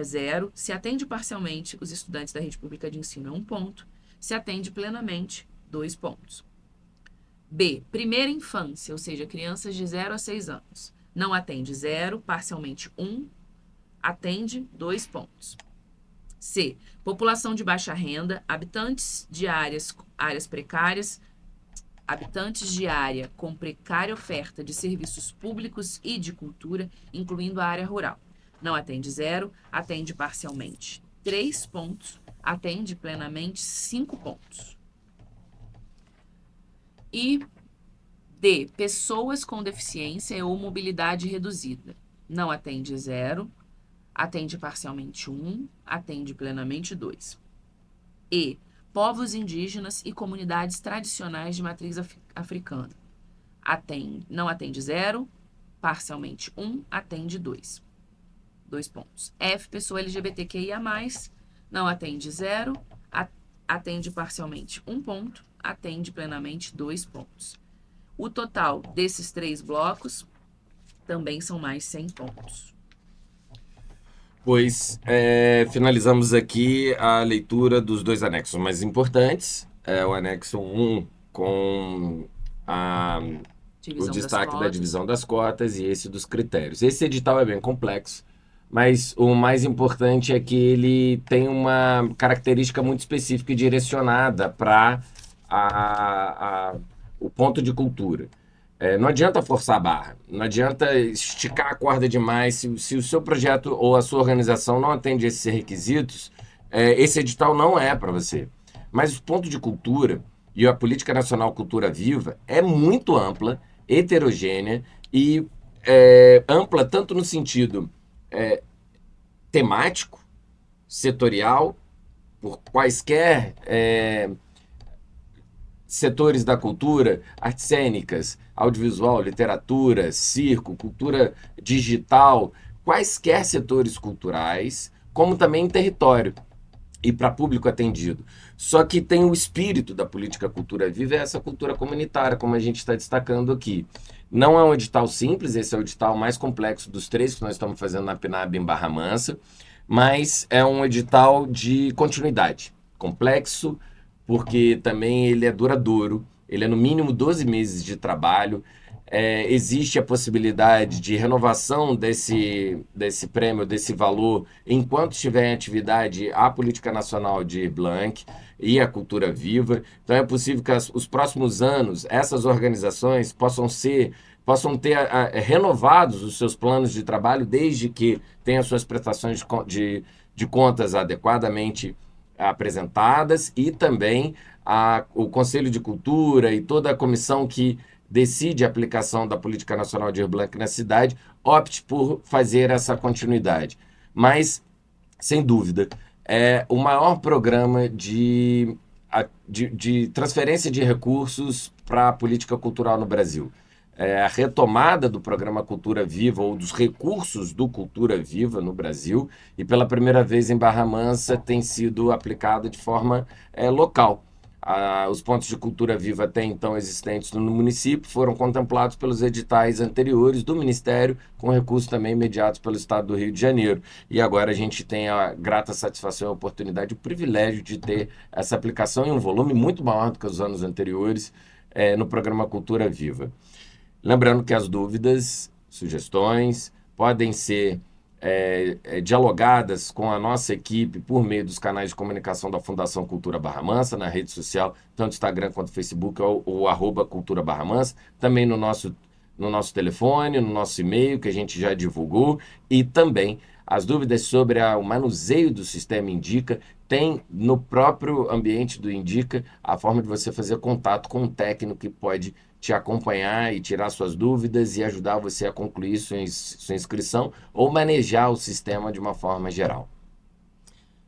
0. Se atende parcialmente os estudantes da rede pública de ensino, é 1 ponto. Se atende plenamente, 2 pontos. B. Primeira infância, ou seja, crianças de 0 a 6 anos. Não atende 0, parcialmente 1, atende 2 pontos. C. População de baixa renda, habitantes de áreas precárias, habitantes de área com precária oferta de serviços públicos e de cultura, incluindo a área rural. Não atende 0, atende parcialmente 3 pontos, atende plenamente 5 pontos. E D. Pessoas com deficiência ou mobilidade reduzida. Não atende 0, atende parcialmente 1, atende plenamente 2. E. Povos indígenas e comunidades tradicionais de matriz africana. Não atende 0, parcialmente 1, atende 2. 2 pontos. F. Pessoa LGBTQIA+, não atende 0, atende parcialmente 1 ponto, atende plenamente 2 pontos. O total desses 3 blocos também são mais 100 pontos. Pois finalizamos aqui a leitura dos 2 anexos mais importantes. O anexo 1 com o destaque da divisão das cotas e esse dos critérios. Esse edital é bem complexo, mas o mais importante é que ele tem uma característica muito específica e direcionada para o ponto de cultura. Não adianta forçar a barra, não adianta esticar a corda demais. Se o seu projeto ou a sua organização não atende esses requisitos, esse edital não é para você. Mas o ponto de cultura e a Política Nacional Cultura Viva é muito ampla, heterogênea e ampla tanto no sentido temático, setorial, por quaisquer setores da cultura, artes cênicas, audiovisual, literatura, circo, cultura digital, quaisquer setores culturais, como também em território e para público atendido. Só que tem o espírito da política cultura viva, é essa cultura comunitária, como a gente está destacando aqui. Não é um edital simples, esse é o edital mais complexo dos 3 que nós estamos fazendo na PNAB em Barra Mansa, mas é um edital de continuidade, complexo, porque também ele é duradouro, ele é no mínimo 12 meses de trabalho, existe a possibilidade de renovação desse prêmio, desse valor, enquanto estiver em atividade a Política Nacional de Blanc e a Cultura Viva. Então é possível que os próximos anos essas organizações possam ter renovados os seus planos de trabalho, desde que tenham suas prestações de contas adequadamente apresentadas, e também o Conselho de Cultura e toda a comissão que decide a aplicação da Política Nacional de Aldir Blanc na cidade opte por fazer essa continuidade. Mas, sem dúvida, é o maior programa de transferência de recursos para a política cultural no Brasil. a retomada do programa Cultura Viva ou dos recursos do Cultura Viva no Brasil, e pela primeira vez em Barra Mansa tem sido aplicado de forma local. Os pontos de cultura viva até então existentes no município foram contemplados pelos editais anteriores do Ministério, com recursos também imediatos pelo Estado do Rio de Janeiro. E agora a gente tem a grata satisfação, a oportunidade, o privilégio de ter essa aplicação em um volume muito maior do que os anos anteriores no programa Cultura Viva. Lembrando que as dúvidas, sugestões podem ser dialogadas com a nossa equipe por meio dos canais de comunicação da Fundação Cultura Barra Mansa, na rede social, tanto Instagram quanto Facebook, ou @Cultura Barra Mansa, também no nosso telefone, no nosso e-mail, que a gente já divulgou, e também as dúvidas sobre o manuseio do sistema Indica, tem no próprio ambiente do Indica a forma de você fazer contato com um técnico que pode te acompanhar e tirar suas dúvidas e ajudar você a concluir sua inscrição ou manejar o sistema de uma forma geral.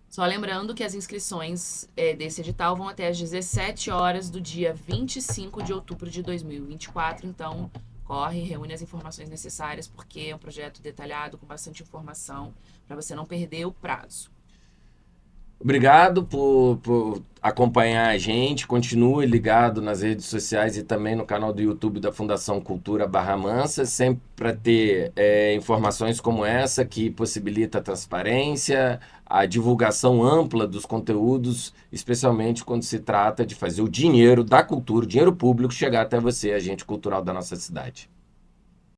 Só lembrando que as inscrições desse edital vão até às 17 horas do dia 25 de outubro de 2024, então corre, reúne as informações necessárias, porque é um projeto detalhado, com bastante informação, para você não perder o prazo. Obrigado por acompanhar a gente, continue ligado nas redes sociais e também no canal do YouTube da Fundação Cultura Barra Mansa, sempre para ter informações como essa, que possibilita a transparência, a divulgação ampla dos conteúdos, especialmente quando se trata de fazer o dinheiro da cultura, o dinheiro público, chegar até você, agente cultural da nossa cidade.